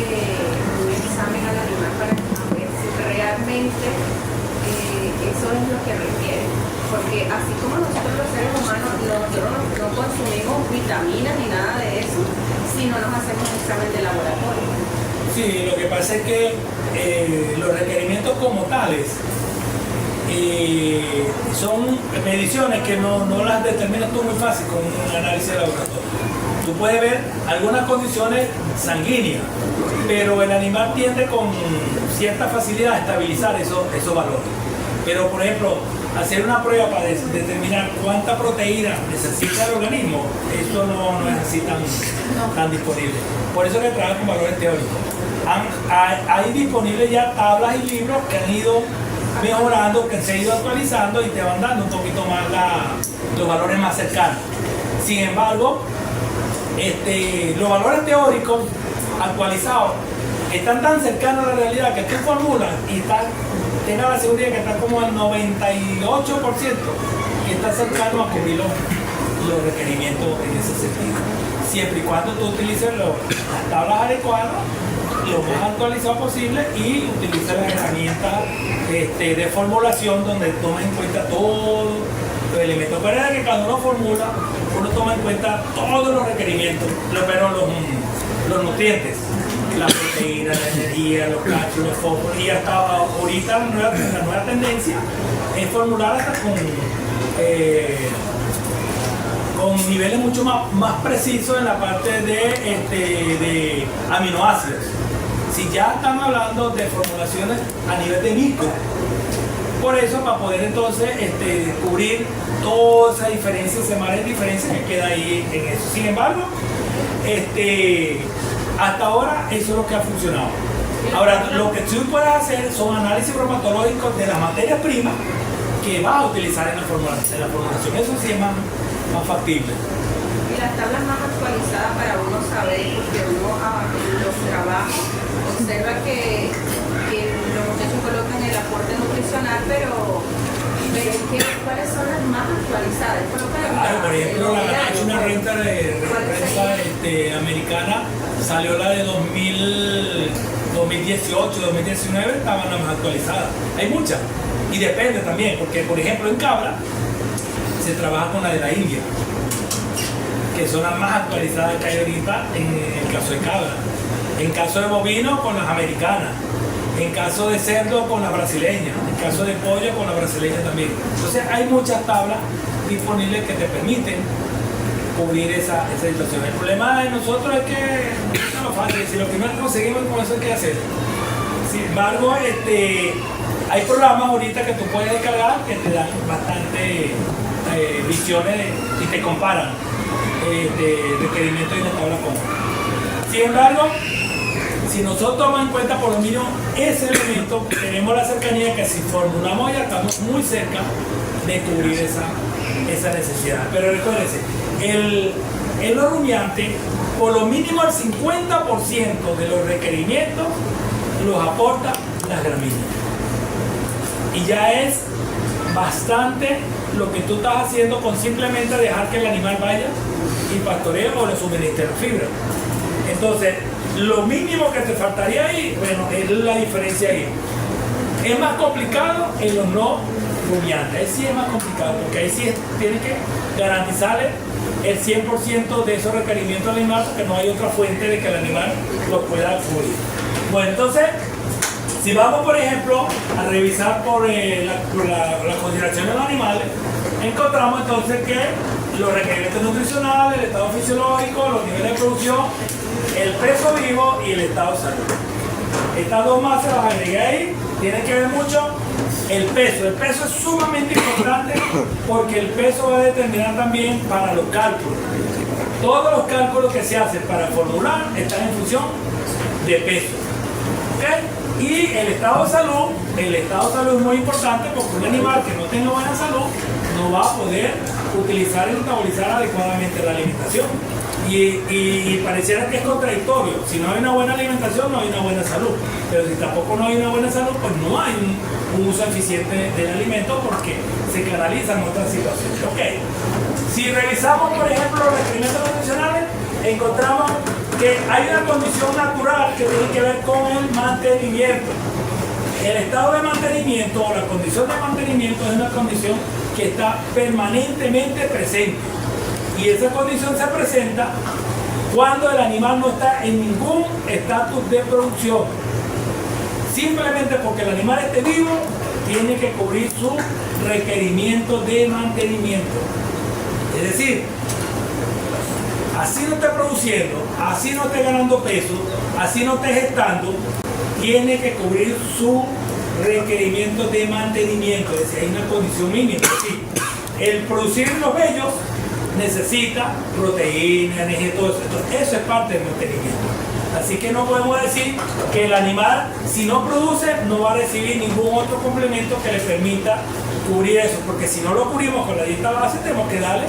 S4: un examen al animal para ver si realmente eso es lo que requiere. Porque así como nosotros los seres humanos nosotros no consumimos vitaminas ni nada de eso si no nos hacemos un examen de laboratorio.
S2: Sí, lo que pasa es que los requerimientos como tales son mediciones que no las determinas tú muy fácil con un análisis de laboratorio. Tú puedes ver algunas condiciones sanguíneas, pero el animal tiende con cierta facilidad a estabilizar esos valores. Pero, por ejemplo, hacer una prueba para determinar cuánta proteína necesita el organismo, eso no es así tan disponible. Por eso que trabajan con valores teóricos. Hay disponibles ya tablas y libros que han ido mejorando, que se han ido actualizando y te van dando un poquito más los valores más cercanos. Sin embargo, los valores teóricos actualizados están tan cercanos a la realidad que tú formulas y tenga la seguridad que está como al 98% que está cercano a cubrir los requerimientos en ese sentido. Siempre y cuando tú utilices las tablas adecuadas, lo más actualizado posible y utilices las herramientas de formulación donde tomas en cuenta todos los elementos. Pero es que cuando uno formula, uno toma en cuenta todos los requerimientos, pero los nutrientes, la proteína, la energía, los cálculos, los fósforos, y hasta ahorita la nueva tendencia es formular hasta con niveles mucho más precisos en la parte de aminoácidos. Si ya están hablando de formulaciones a nivel de micro, por eso para poder entonces descubrir toda esa diferencia, esa margen de diferencia que queda ahí en eso. Sin embargo, hasta ahora eso es lo que ha funcionado. Ahora, lo que tú puedes hacer son análisis bromatológicos de las materias primas que vas a utilizar en la formulación. Eso sí es más factible.
S4: Y las tablas más actualizadas para uno saber, porque uno los trabajos observa que los muchachos colocan el aporte nutricional, pero ¿cuáles son las más actualizadas?
S2: Claro, por ejemplo, una renta americana salió la de 2018, 2019, estaban las más actualizadas. Hay muchas. Y depende también, porque por ejemplo en cabra se trabaja con la de la India, que son las más actualizadas que hay ahorita en el caso de cabra. En caso de bovino, con las americanas. En caso de cerdo, con las brasileñas. En caso de pollo, con las brasileñas también. Entonces hay muchas tablas disponibles que te permiten cubrir esa situación. El problema de nosotros es que no es fácil. Si lo primero que conseguimos con eso hay que hacer. Sin embargo, hay programas ahorita que tú puedes descargar que te dan bastante visiones y te comparan requerimientos y la tabla cómoda. Sin embargo, si nosotros tomamos en cuenta por lo menos ese elemento, tenemos la cercanía que si formulamos ya estamos muy cerca de cubrir esa necesidad. Pero recuérdense, el no rumiante, por lo mínimo el 50% de los requerimientos los aporta las gramíneas. Y ya es bastante lo que tú estás haciendo con simplemente dejar que el animal vaya y pastoree o le suministre la fibra. Entonces, lo mínimo que te faltaría ahí, bueno, es la diferencia ahí. Es más complicado en los no rumiantes. Ahí sí es más complicado, porque ahí sí tienes que garantizarle el 100% de esos requerimientos al animal, porque no hay otra fuente de que el animal los pueda cubrir. Bueno, entonces, si vamos, por ejemplo, a revisar por la consideración de los animales, encontramos entonces que los requerimientos nutricionales, el estado fisiológico, los niveles de producción, el peso vivo y el estado de salud. Estas dos más se las agregué ahí, tienen que ver mucho el peso. El peso es sumamente importante porque el peso va a determinar también para los cálculos. Todos los cálculos que se hacen para formular están en función de peso. ¿Ok? Y el estado de salud es muy importante porque un animal que no tenga buena salud no va a poder utilizar y metabolizar adecuadamente la alimentación. Y pareciera que es contradictorio. Si no hay una buena alimentación, no hay una buena salud. Pero si tampoco no hay una buena salud, pues no hay un uso eficiente del alimento porque se canalizan otras situaciones. Okay. Si revisamos, por ejemplo, los requerimientos nutricionales, encontramos que hay una condición natural que tiene que ver con el mantenimiento. El estado de mantenimiento o la condición de mantenimiento es una condición que está permanentemente presente. Y esa condición se presenta cuando el animal no está en ningún estatus de producción. Simplemente porque el animal esté vivo, tiene que cubrir su requerimiento de mantenimiento. Es decir, así no esté produciendo, así no esté ganando peso, así no esté gestando, tiene que cubrir su requerimiento de mantenimiento. Es decir, hay una condición mínima. Es decir, el producir los vellos necesita proteína, energía, todo eso. Entonces, eso es parte del mantenimiento. Así que no podemos decir que el animal, si no produce, no va a recibir ningún otro complemento que le permita cubrir eso, porque si no lo cubrimos con la dieta base, tenemos que darle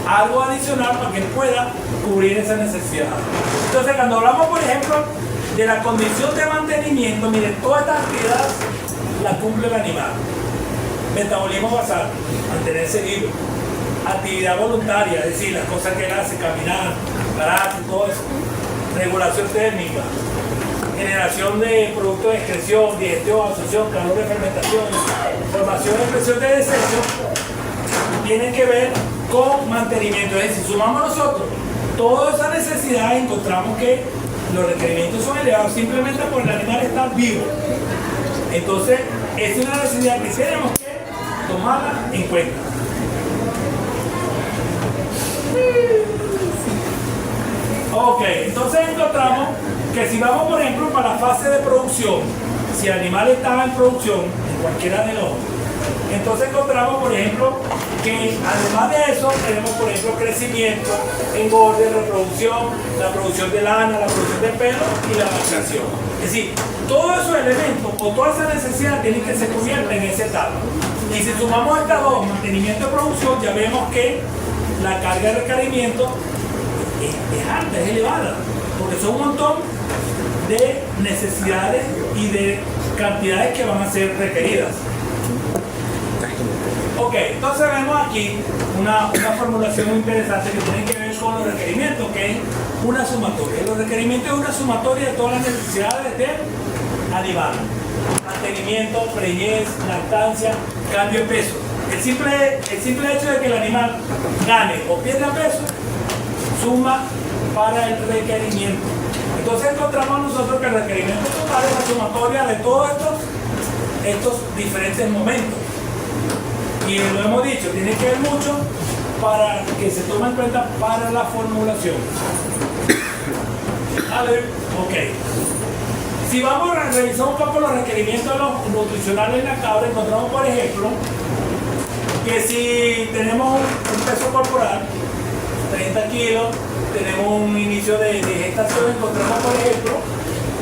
S2: algo adicional para que él pueda cubrir esa necesidad. Entonces, cuando hablamos, por ejemplo, de la condición de mantenimiento, miren, todas estas actividades las cumple el animal. Metabolismo basal, mantenerse vivo. Actividad voluntaria, es decir, las cosas que él hace, caminar, pararse, todo eso. Regulación térmica, generación de productos de excreción, digestión, absorción, calor de fermentación, formación y expresión de desecho, tienen que ver con mantenimiento. Es decir, si sumamos nosotros todas esas necesidades, encontramos que los requerimientos son elevados simplemente por el animal estar vivo. Entonces, es una necesidad que tenemos que tomarla en cuenta. Ok, entonces encontramos que si vamos, por ejemplo, para la fase de producción, si el animal está en producción, en cualquiera de los, entonces encontramos, por ejemplo, que además de eso tenemos, por ejemplo, crecimiento, engorde, reproducción, la producción de lana, la producción de pelo y la lactación. Es decir, todos esos elementos o todas esas necesidades tienen que ser cubiertas en esa etapa. Y si sumamos estas dos, mantenimiento y producción, ya vemos que la carga de requerimiento es alta, es elevada, porque son un montón de necesidades y de cantidades que van a ser requeridas. Ok, entonces vemos aquí una formulación muy interesante que tiene que ver con los requerimientos, que es una sumatoria. Los requerimientos es una sumatoria de todas las necesidades del animal. Mantenimiento, preñez, lactancia, cambio de peso. El simple hecho de que el animal gane o pierda peso suma para el requerimiento. Entonces encontramos nosotros que el requerimiento total es la sumatoria de todos estos diferentes momentos. Y lo hemos dicho, tiene que ver mucho para que se tome en cuenta para la formulación. ¿Vale? Ok. Si vamos a revisar un poco los requerimientos de los nutricionales en la cabra, encontramos, por ejemplo, que si tenemos un peso corporal, 30 kilos, tenemos un inicio de gestación, encontramos, por ejemplo,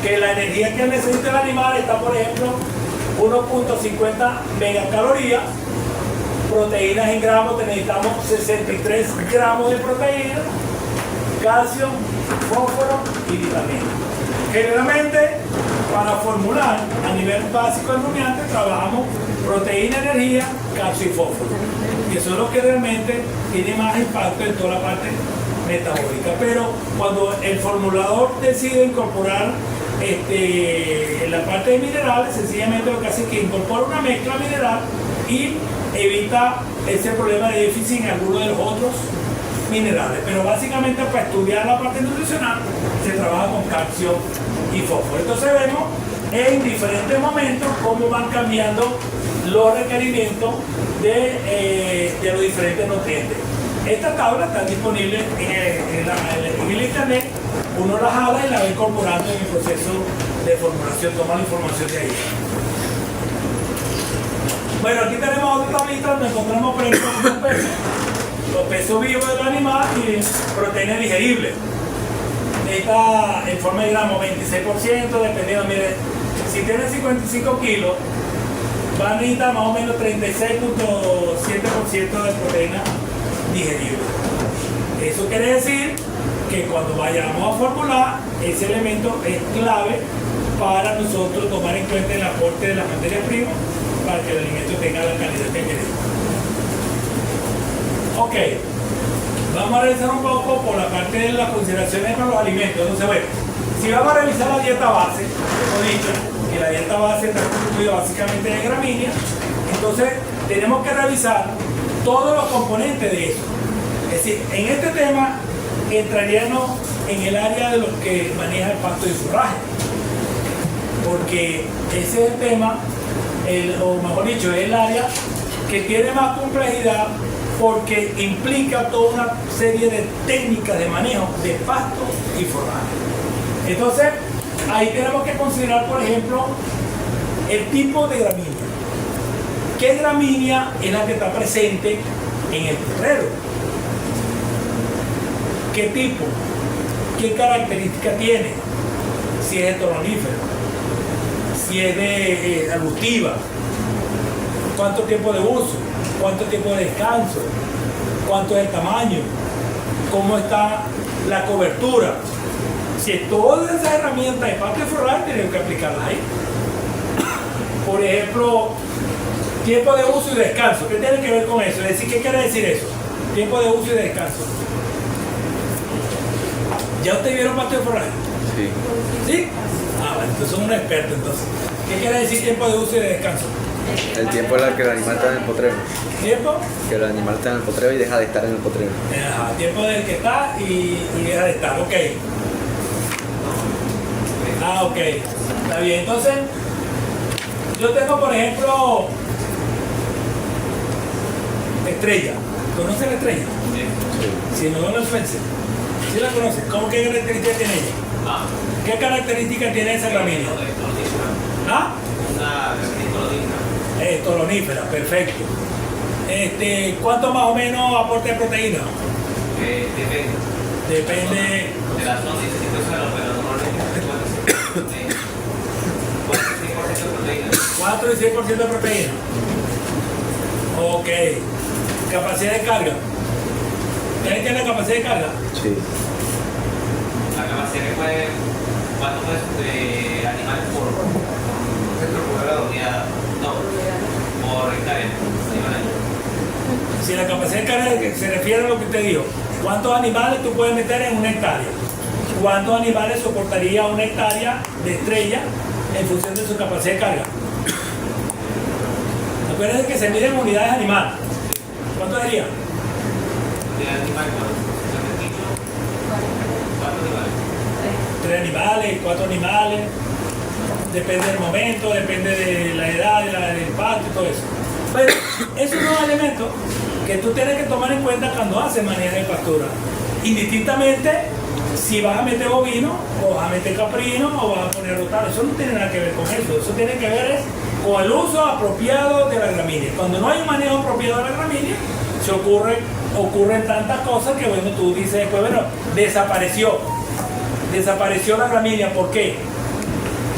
S2: que la energía que necesita el animal está, por ejemplo, 1.50 megacalorías, proteínas en gramos, necesitamos 63 gramos de proteína, calcio, fósforo y vitaminas. Generalmente, para formular a nivel básico del rumiante, trabajamos proteína, energía, calcio y fósforo. Y eso es lo que realmente tiene más impacto en toda la parte metabólica. Pero cuando el formulador decide incorporar en la parte de minerales, sencillamente lo que hace es que incorpora una mezcla mineral y evita ese problema de déficit en algunos de los otros minerales. Pero básicamente para estudiar la parte nutricional se trabaja con calcio y fósforo. Entonces vemos en diferentes momentos cómo van cambiando los requerimientos de los diferentes nutrientes. Esta tabla está disponible en el internet. Uno la jala y la va incorporando en el proceso de formulación, toma la información de ahí. Bueno, aquí tenemos otra tablita donde encontramos, por ejemplo, los pesos vivos del animal y proteínas digeribles. Necesita en forma de gramos 26%, dependiendo, mire, si tiene 55 kilos, va a necesitar más o menos 36.7% de proteína digerible. Eso quiere decir que cuando vayamos a formular, ese elemento es clave para nosotros tomar en cuenta el aporte de las materias primas para que el alimento tenga la calidad que queremos. Ok, vamos a revisar un poco por la parte de las consideraciones para los alimentos. Entonces, bueno, si vamos a revisar la dieta base, como he dicho, que la dieta base está constituida básicamente de gramíneas, entonces tenemos que revisar todos los componentes de eso. Es decir, en este tema entraríamos en el área de los que maneja el pasto y forraje, porque ese es el tema, o mejor dicho, es el área que tiene más complejidad porque implica toda una serie de técnicas de manejo de pasto y forraje. Entonces, ahí tenemos que considerar, por ejemplo, el tipo de gramínea. ¿Qué gramínea es la que está presente en el terreno? ¿Qué tipo? ¿Qué característica tiene? Si es heteronífero, si es de arbustiva, cuánto tiempo de uso, cuánto tiempo de descanso, cuánto es el tamaño, cómo está la cobertura. Si todas esas herramientas de pasto y forraje tenemos que aplicarlas ahí. Por ejemplo, tiempo de uso y descanso. ¿Qué tiene que ver con eso? Es decir, ¿qué quiere decir eso? Tiempo de uso y descanso. ¿Ya ustedes vieron pasto y forraje?
S5: Sí.
S2: ¿Sí? Ah, bueno, entonces son un experto entonces. ¿Qué quiere decir tiempo de uso y de descanso?
S5: El tiempo en el que el animal está en el potrero.
S2: ¿Tiempo?
S5: Que el animal está en el potrero y deja de estar en el potrero.
S2: Ajá, tiempo del que está y deja de estar, ok. Ah, ok. Está bien, entonces, yo tengo por ejemplo, estrella. ¿Conoce la estrella?
S3: Sí.
S2: Si no lo Spencer. ¿Sí la conoce? ¿Cómo qué características tiene ella?
S3: Ah.
S2: ¿Qué características tiene esa gramínea? ¿Ah?
S3: Una tolonífera.
S2: Tolonífera, perfecto. ¿Cuánto más o menos aporte de proteína?
S3: Depende.
S2: Depende.
S3: De la zona y situación, pero normalmente 4 y 6% de proteína.
S2: 4 y 6% de proteína. Ok. Capacidad de carga. ¿Tiene que la capacidad de carga?
S5: Sí.
S3: La capacidad que puede, ¿cuánto de animales por metro cuadrado? No, por hectárea.
S2: Si la capacidad de carga se refiere a lo que usted dijo, ¿cuántos animales tú puedes meter en una hectárea? ¿Cuántos animales soportaría una hectárea de estrella en función de su capacidad de carga? Acuérdense que se miden unidades animales. ¿Cuánto sería?
S3: De animal,
S2: 3 animales, 4 animales, depende del momento, depende de la edad, del pasto y todo eso. Pero esos son los elementos que tú tienes que tomar en cuenta cuando haces manejo de pastura, indistintamente si vas a meter bovino, o vas a meter caprino, o vas a poner rotano. Eso no tiene nada que ver con eso. Eso tiene que ver con el uso apropiado de la gramínea. Cuando no hay un manejo apropiado de la gramínea, ocurren tantas cosas que, bueno, tú dices después, bueno, desapareció la gramínea. ¿Por qué?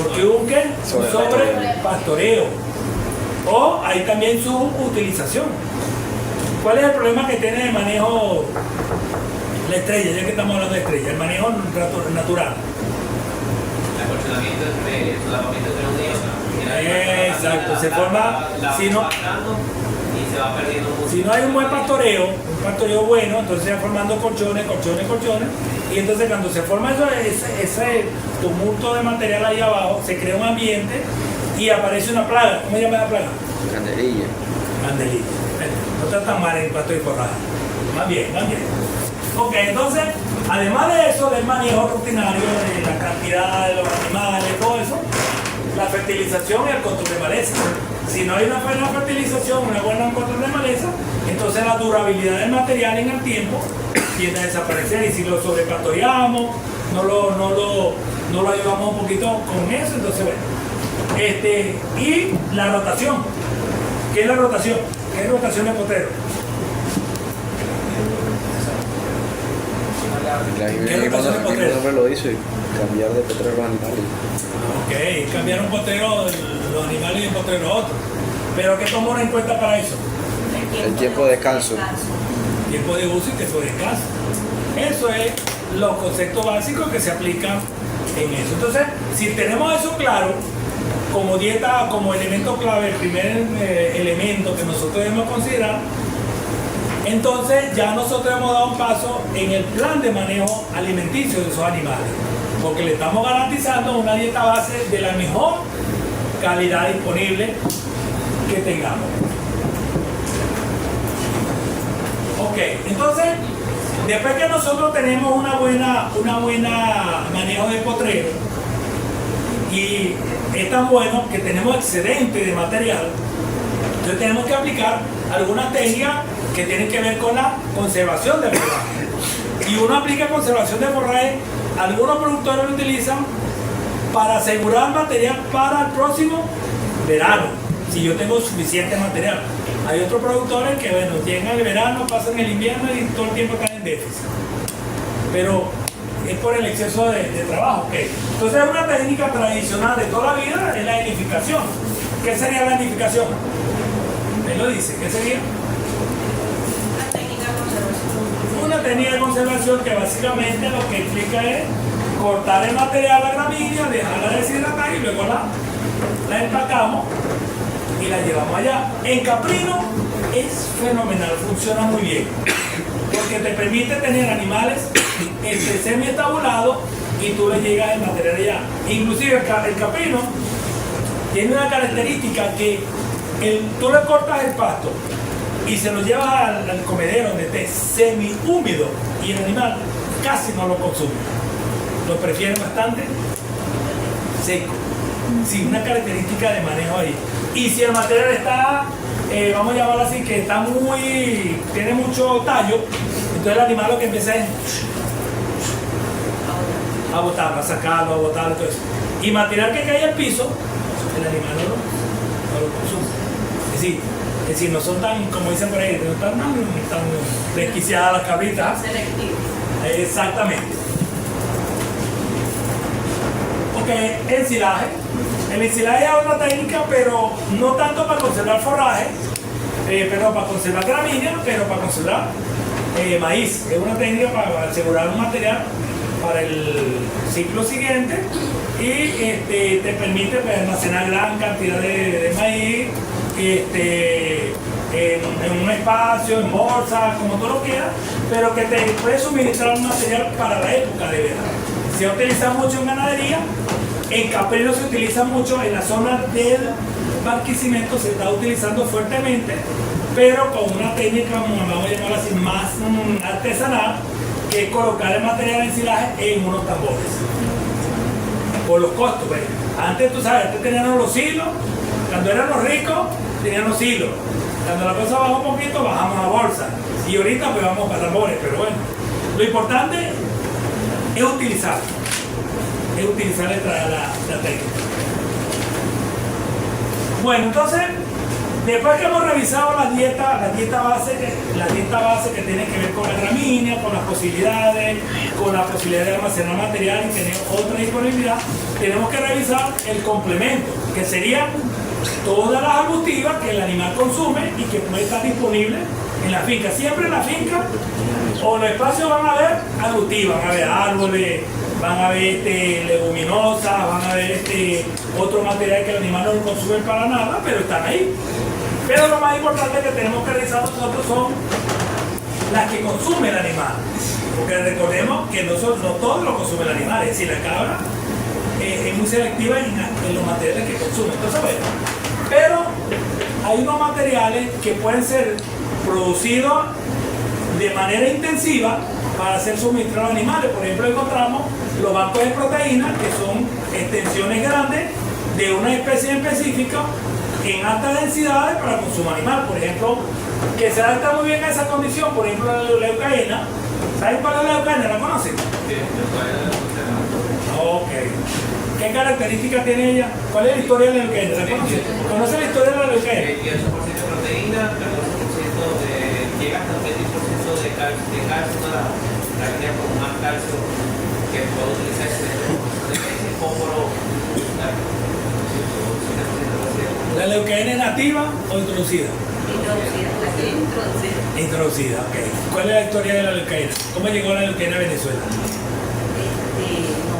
S2: Porque hubo un sobrepastoreo, o hay también su utilización. ¿Cuál es el problema que tiene el manejo la estrella, ya que estamos hablando de estrella, el manejo natural?
S3: El acolchonamiento entre solapamiento entre un día.
S2: Exacto, se forma, si no,
S3: y se va perdiendo mucho.
S2: si no hay un buen pastoreo, un pastoreo bueno, entonces se van formando colchones, y entonces cuando se forma ese tumulto de material ahí abajo, se crea un ambiente y aparece una plaga. ¿Cómo se llama la plaga?
S5: Candelilla.
S2: Candelilla. No está tan mal el pastor y forraje. Más bien. Ok, entonces, además de eso, del manejo rutinario, de la cantidad de los animales, todo eso, la fertilización y el control de maleza. Si no hay una buena fertilización, una buena control de maleza, entonces la durabilidad del material en el tiempo tiende a desaparecer. Y si lo sobrepastoreamos, no lo ayudamos un poquito con eso, entonces bueno. Y la rotación. ¿Qué es la rotación? ¿Qué es rotación de potrero?
S5: El mismo nombre lo dice, cambiar de potrero a los animales.
S2: Ok, cambiar un potrero los animales y un potrero otro. Pero ¿qué tomó en cuenta para eso?
S5: El tiempo de descanso.
S2: Tiempo de uso y tiempo de descanso. Eso es los conceptos básicos que se aplican en eso. Entonces, si tenemos eso claro, como dieta, como elemento clave, el primer elemento que nosotros debemos considerar, entonces ya nosotros hemos dado un paso en el plan de manejo alimenticio de esos animales, porque le estamos garantizando una dieta base de la mejor calidad disponible que tengamos. Ok, entonces, después que nosotros tenemos una buena manejo de potrero, y es tan bueno que tenemos excedente de material, entonces tenemos que aplicar algunas técnicas que tienen que ver con la conservación del forraje. Y uno aplica conservación de forraje, algunos productores lo utilizan para asegurar material para el próximo verano, si yo tengo suficiente material. Hay otros productores que, bueno, llegan el verano, pasan el invierno y todo el tiempo están en déficit. Pero es por el exceso de trabajo. Okay. Entonces, una técnica tradicional de toda la vida es la edificación. ¿Qué sería la edificación? Él lo dice, ¿qué sería? Una técnica de conservación que básicamente lo que implica es cortar el material a la gramínea, dejarla deshidratar y luego la empacamos y la llevamos allá. En caprino es fenomenal, funciona muy bien, porque te permite tener animales semi-estabulados y tú le llegas el material allá. Inclusive el caprino tiene una característica que tú le cortas el pasto y se lo llevas al comedero donde esté semi-húmedo y el animal casi no lo consume. Lo prefiere bastante seco, sin una característica de manejo ahí. Y si el material está, vamos a llamarlo así, que está tiene mucho tallo, entonces el animal lo que empieza es a botarlo, a sacarlo, a botarlo, todo eso. Y material que cae al piso, el animal no lo consume. Es decir, no son tan, como dicen por ahí, no están tan desquiciadas las cabritas.
S4: Selectivo.
S2: Exactamente. Ok, ensilaje. El ensilaje es otra técnica, pero no tanto para conservar forraje, pero para conservar gramínea, pero para conservar maíz. Es una técnica para asegurar un material para el ciclo siguiente y te permite almacenar gran cantidad de maíz en un espacio, en bolsas, como tú lo quieras, pero que te puede suministrar un material para la época de verano. Se utiliza mucho en ganadería, en caprino se utiliza mucho, en la zona del Barquisimeto se está utilizando fuertemente, pero con una técnica, vamos a llamarla así, más artesanal, que es colocar el material de ensilaje en unos tambores. Por los costos, pues. Antes, tú sabes, antes teníamos los hilos, cuando éramos ricos, teníamos los hilos. Cuando la cosa bajó un poquito, bajamos a bolsa. Y ahorita pues vamos para tambores, pero bueno. Lo importante es utilizar la técnica. Bueno, entonces, después que hemos revisado la dieta base que tiene que ver con la gramínea, con las posibilidades, de almacenar material y tener otra disponibilidad, tenemos que revisar el complemento, que sería todas las arbustivas que el animal consume y que puede estar disponible en la finca. Siempre en la finca o en los espacios van a haber arbustivas, van a haber árboles, van a haber leguminosas, van a haber otro material que el animal no consume para nada, pero están ahí. Pero lo más importante que tenemos que revisar nosotros son las que consume el animal. Porque recordemos que no todo lo consume el animal, es decir, la cabra es muy selectiva en los materiales que consume. Entonces, bueno, pero hay unos materiales que pueden ser producidos de manera intensiva para ser suministrados a animales. Por ejemplo, encontramos los bancos de proteínas, que son extensiones grandes de una especie específica en altas densidades para consumo animal. Por ejemplo, que se adapta muy bien a esa condición, por ejemplo, la leucaena. ¿Saben cuál es la leucaena? ¿La conocen?
S3: Sí,
S2: Ok. ¿Qué características tiene ella? ¿Cuál es la historia de la leucaena? ¿La conocen? ¿Conoce la historia de la leucaena?
S3: 18% de proteína, 14% llega hasta el 20% de calcio, la línea con más calcio que puede utilizarse de fósforo.
S2: ¿La leucaena es nativa o introducida?
S4: Introducida.
S2: Introducida, ok. ¿Cuál es la historia de la leucaena? ¿Cómo llegó la leucaena a Venezuela?
S4: No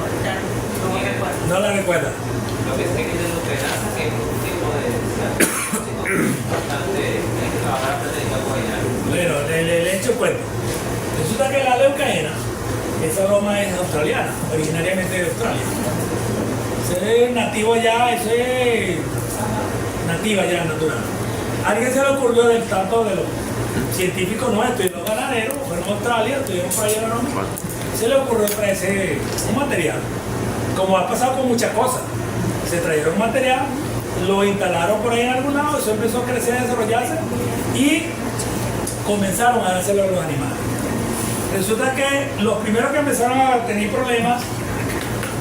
S4: recuerdo.
S2: ¿No la recuerda?
S3: Lo que sé que es leucanasa, que es un tipo de bastante
S2: Bueno, le echo cuento. Resulta que la leucaena, esa broma es australiana, originariamente de Australia. Eso es nativo ya, eso es nativa ya, natural. A alguien se le ocurrió del tanto de los científicos nuestros y los ganaderos, fueron a Australia, estuvieron por allá, se le ocurrió traerse un material. Como ha pasado con muchas cosas, se trajeron un material, lo instalaron por ahí en algún lado, eso empezó a crecer, a desarrollarse y comenzaron a dárselo a los animales. Resulta que los primeros que empezaron a tener problemas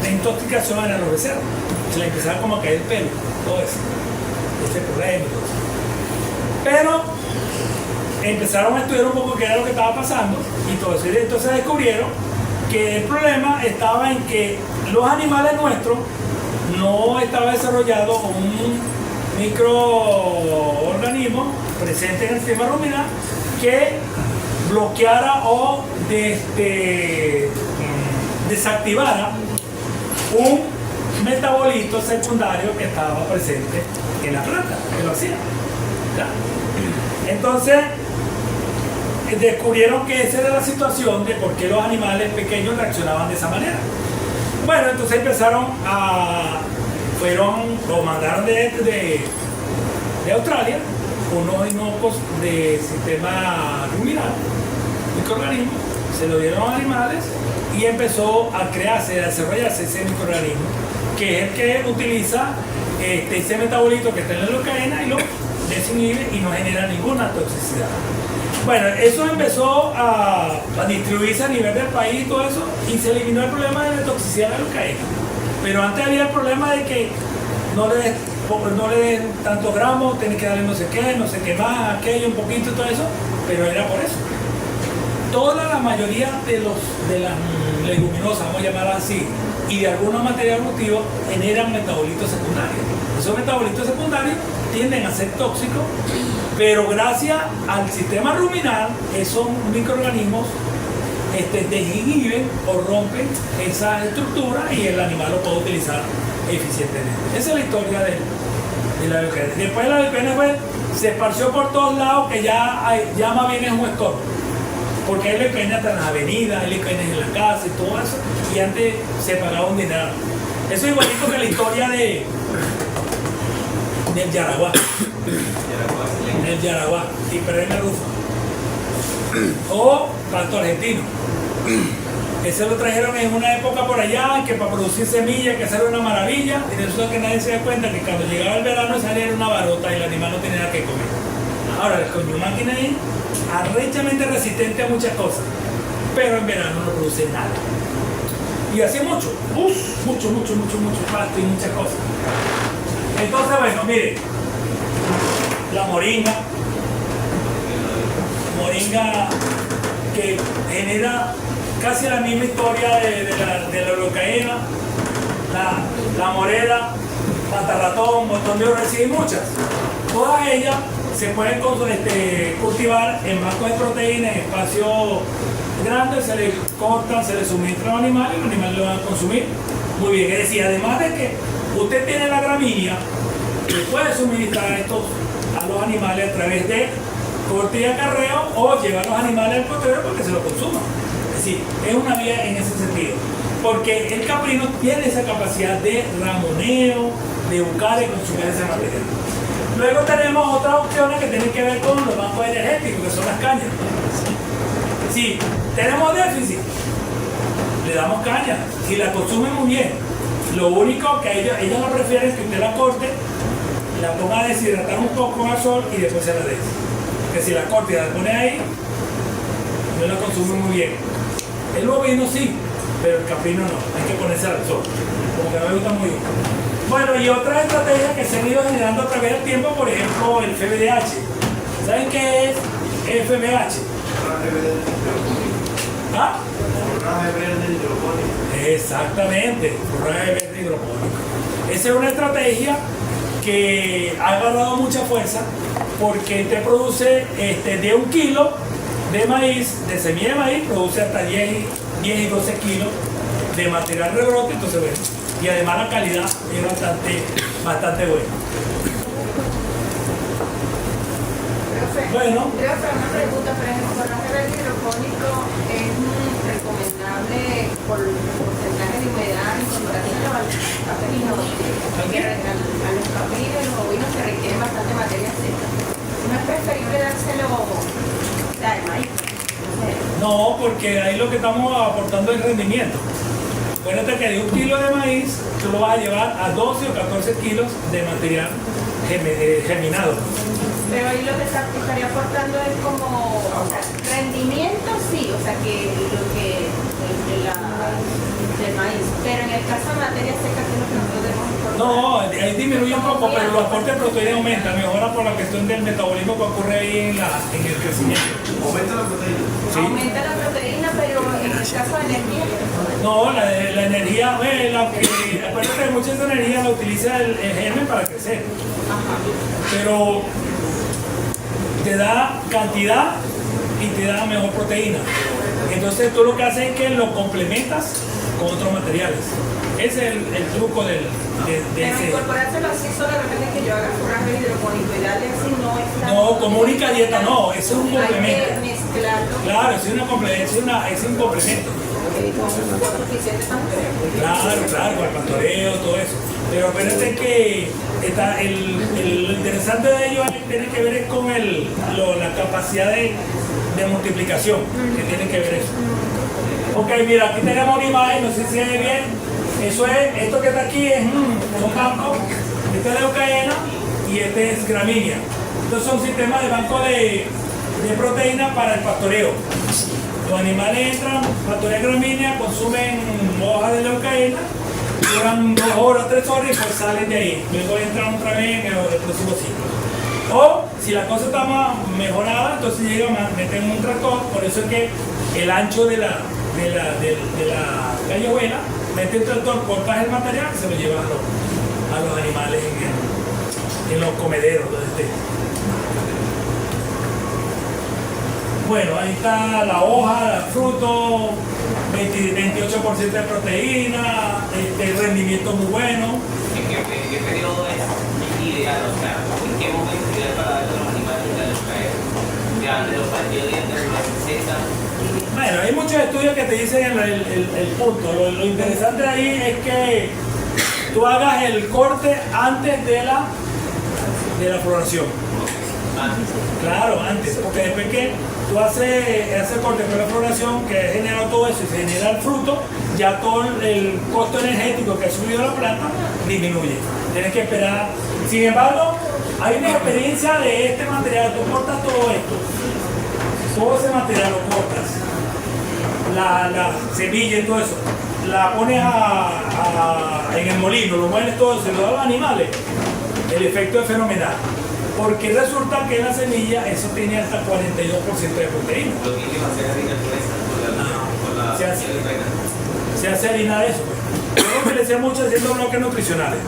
S2: de intoxicación eran los becerros. Se le empezaron como a caer el pelo, todo eso, ese problema y todo eso. Pero empezaron a estudiar un poco qué era lo que estaba pasando y todo eso. Y entonces descubrieron que el problema estaba en que los animales nuestros no estaba desarrollado un microorganismo presente en el sistema ruminal que bloqueara o desactivara un metabolito secundario que estaba presente en la planta, que lo hacía. Entonces descubrieron que esa era la situación de por qué los animales pequeños reaccionaban de esa manera. Bueno, entonces empezaron lo mandaron de Australia, unos inocuos de sistema ruminal, microorganismos, se lo dieron a los animales y empezó a crearse, a desarrollarse ese microorganismo, que es el que utiliza ese metabolito que está en la leucaena y lo desinhibe y no genera ninguna toxicidad. Bueno, eso empezó a distribuirse a nivel del país y todo eso, y se eliminó el problema de la toxicidad de la leucaena. Pero antes había el problema de que no le den tantos gramos, tenés que darle no sé qué más, aquello, un poquito y todo eso, pero era por eso. La mayoría de las leguminosas, vamos a llamarlas así, y de algunos materiales nutritivos generan metabolitos secundarios. Esos metabolitos secundarios tienden a ser tóxicos, pero gracias al sistema ruminal, esos microorganismos desinhiben o rompen esa estructura y el animal lo puede utilizar eficientemente. Esa es la historia de la leucaena. Después la leucaena se esparció por todos lados, que ya más bien es un estorbo. Porque hay leucaena en las avenidas, hay leucaena en la casa y todo eso, y antes se pagaba un dinero. Eso es igualito que la historia del Yaraguá. El Yaraguá, y Perenne Rufa. O pasto argentino. Ese lo trajeron en una época por allá, que para producir semillas, que era una maravilla, y resulta que nadie se da cuenta que cuando llegaba el verano salía una barota y el animal no tenía nada que comer. Ahora, el coño máquina es arrechamente resistente a muchas cosas, pero en verano no produce nada. Y así mucho pasto y muchas cosas. Entonces, bueno, mire, la moringa que genera casi la misma historia de la leucaena, la morela, matarratón, botón de oro, y muchas. Todas ellas se pueden cultivar en bancos de proteínas, en espacios grandes, se les cortan, se les suministra a los animales y los animales lo van a consumir muy bien. Es decir, además de que usted tiene la gramínea, le puede suministrar esto a los animales a través de corte y acarreo o llevar los animales al potradero porque se lo consuman. Es decir, es una vía en ese sentido. Porque el caprino tiene esa capacidad de ramoneo, de buscar y consumir ese material. Luego tenemos otras opciones que tienen que ver con los bancos energéticos, que son las cañas. Si tenemos déficit, le damos caña, si la consumen muy bien. Lo único que ellos no prefieren es que usted la corte, la ponga a deshidratar un poco al sol y después se la deje. Que si la corte y la pone ahí, no la consume muy bien. El bovino sí, pero el caprino no, hay que ponerse al sol, como que no me gusta muy bien. Bueno, y otras estrategias que se han ido generando a través del tiempo, por ejemplo, el FBDH. ¿Saben qué es FBH? ¿Ah? Exactamente, forraje verde hidropónico. Esa es una estrategia que ha agarrado mucha fuerza porque te produce de 1 kilo de maíz, de semilla de maíz, produce hasta 10 y 12 kilos de material rebrote, entonces bueno, y además la calidad es bastante buena. Bueno.
S4: Creo que una pregunta, por ejemplo, el forraje verde hidropónico es recomendable por porcentaje de humedad en comparación a los caprinos, a los caprinos y los bovinos que requieren bastante materia seca. ¿No es preferible dárselo al maíz?
S2: No, porque ahí lo que estamos aportando es rendimiento. Acuérdate que de 1 kilo de maíz tú lo vas a llevar a 12 o 14 kilos de material germinado.
S4: Pero ahí lo que estaría aportando es como rendimiento, sí, o sea que lo que del maíz, pero en el caso de materia seca, que es lo que nosotros debemos importar.
S2: No, ahí disminuye un poco, pero los aportes de proteína aumentan, mejora por la cuestión del metabolismo que ocurre ahí en el crecimiento.
S6: ¿Aumenta la proteína?
S2: Sí.
S4: Aumenta la proteína, pero en el caso de energía.
S2: No, la energía, acuérdate que mucha de esa energía la utiliza el germen para crecer.
S4: Ajá.
S2: Pero te da cantidad y te da mejor proteína. Entonces tú lo que haces es que lo complementas con otros materiales. Ese es el truco de
S4: Pero
S2: ese.
S4: incorporárselo así solo de repente que yo haga forraje hidropónico y darle así no es.
S2: No, como única dieta no, eso es un complemento.
S4: Hay que mezclarlo.
S2: Claro, es un complemento.
S4: Con suficiente tanto.
S2: Claro, con el pastoreo, todo eso. Pero acuérdate que lo interesante de ello tiene que ver con la capacidad de multiplicación, que tiene que ver eso. Ok, mira, aquí tenemos una imagen, no sé si se ve bien. Esto que está aquí es un banco, este es leucaena y este es gramínea. Estos son sistemas de banco de proteína para el pastoreo. Los animales entran, pastorean gramínea, consumen hojas de leucaena, duran 2 horas, 3 horas y pues salen de ahí. Luego entran otra vez en el próximo ciclo. O si la cosa está más mejorada, entonces meten un tractor, por eso es que el ancho de la callejuela, mete un tractor, cortas el material y se lo lleva a los animales en los comederos donde esté. Bueno, ahí está la hoja, el fruto, 28% de proteína, rendimiento muy bueno.
S3: ¿En qué periodo es ideal? O sea, ¿en qué momento es ideal para darle a los animales de ya de los partidos de los 60?
S2: Bueno, hay muchos estudios que te dicen el punto. Lo interesante ahí es que tú hagas el corte antes de la floración. Claro, antes, porque después que tú haces el corte de la floración, que genera todo eso y se genera el fruto, ya todo el costo energético que ha subido la planta disminuye. Tienes que esperar. Sin embargo, hay una experiencia de este material. Tú cortas todo esto, todo ese material lo cortas, la semilla y todo eso, la pones en el molino, lo mueves todo, se lo da a los animales, el efecto es fenomenal. Porque resulta que en la semilla eso tiene hasta 42% de proteína.
S3: Los niños hacen harina con la
S2: Se hace harina de eso. Pues. Yo me decía mucho haciendo bloques nutricionales.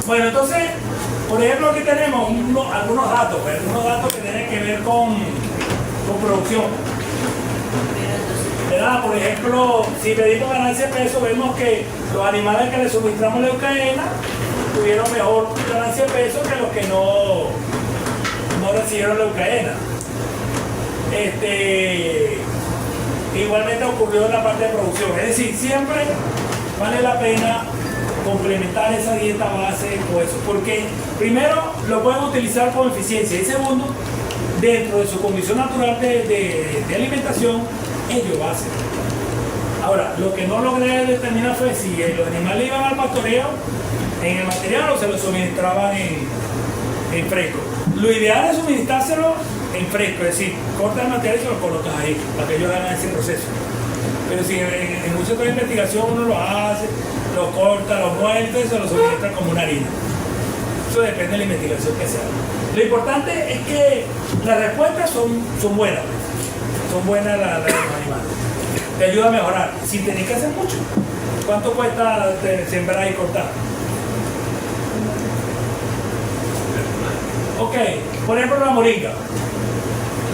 S2: Bueno, entonces, por ejemplo, aquí tenemos algunos datos que tienen que ver con producción. ¿Verdad? Por ejemplo, si medimos ganancia de peso, vemos que los animales que le suministramos leucaena tuvieron mejor ganancia de peso que los que no recibieron leucaena. Igualmente ocurrió en la parte de producción. Es decir, siempre vale la pena complementar esa dieta base con eso, porque primero lo pueden utilizar con eficiencia y segundo, dentro de su condición natural de alimentación, ello base. Ahora, lo que no logré determinar fue si los animales iban al pastoreo en el material o se lo suministraban en fresco. Lo ideal es suministrárselo en fresco, es decir, corta el material y se lo colocas ahí para que ellos hagan ese proceso. Pero si en un centro de investigación uno lo hace, lo corta, lo muerde y se lo suministra como una harina. Eso depende de la investigación que se haga. Lo importante es que las respuestas son buenas. Son buenas las de los animales. Te ayuda a mejorar, sin tener que hacer mucho. ¿Cuánto cuesta sembrar y cortar? Ok, por ejemplo la moringa.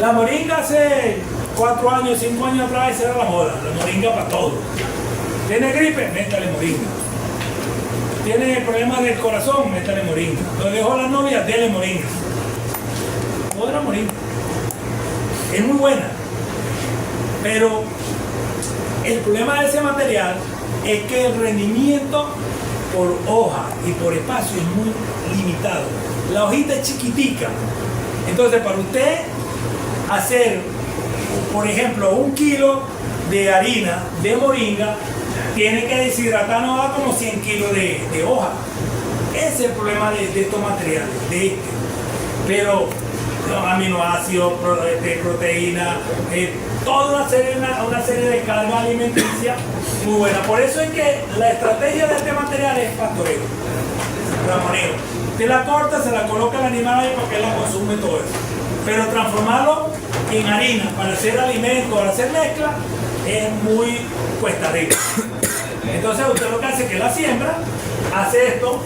S2: La moringa hace 4 años, 5 años atrás era la moda, la moringa para todo. ¿Tiene gripe? Métale moringa. ¿Tiene problemas del corazón? Métale moringa. ¿Lo dejó la novia? Dele moringa. Toda la moringa. Es muy buena. Pero el problema de ese material es que el rendimiento por hoja y por espacio es muy limitado. La hojita es chiquitica. Entonces, para usted hacer, por ejemplo, 1 kilo de harina de moringa, tiene que deshidratar no da como 100 kilos de hoja. Ese es el problema de estos materiales, de este. Pero los aminoácidos, proteínas, toda una serie de carga alimenticia muy buena. Por eso es que la estrategia de este material es pastoreo, ramoneo. Usted la corta, se la coloca al animal ahí para que la consume todo eso. Pero transformarlo en harina para hacer alimentos, para hacer mezcla, es muy cuesta arriba. Entonces usted lo que hace es que la siembra, hace esto,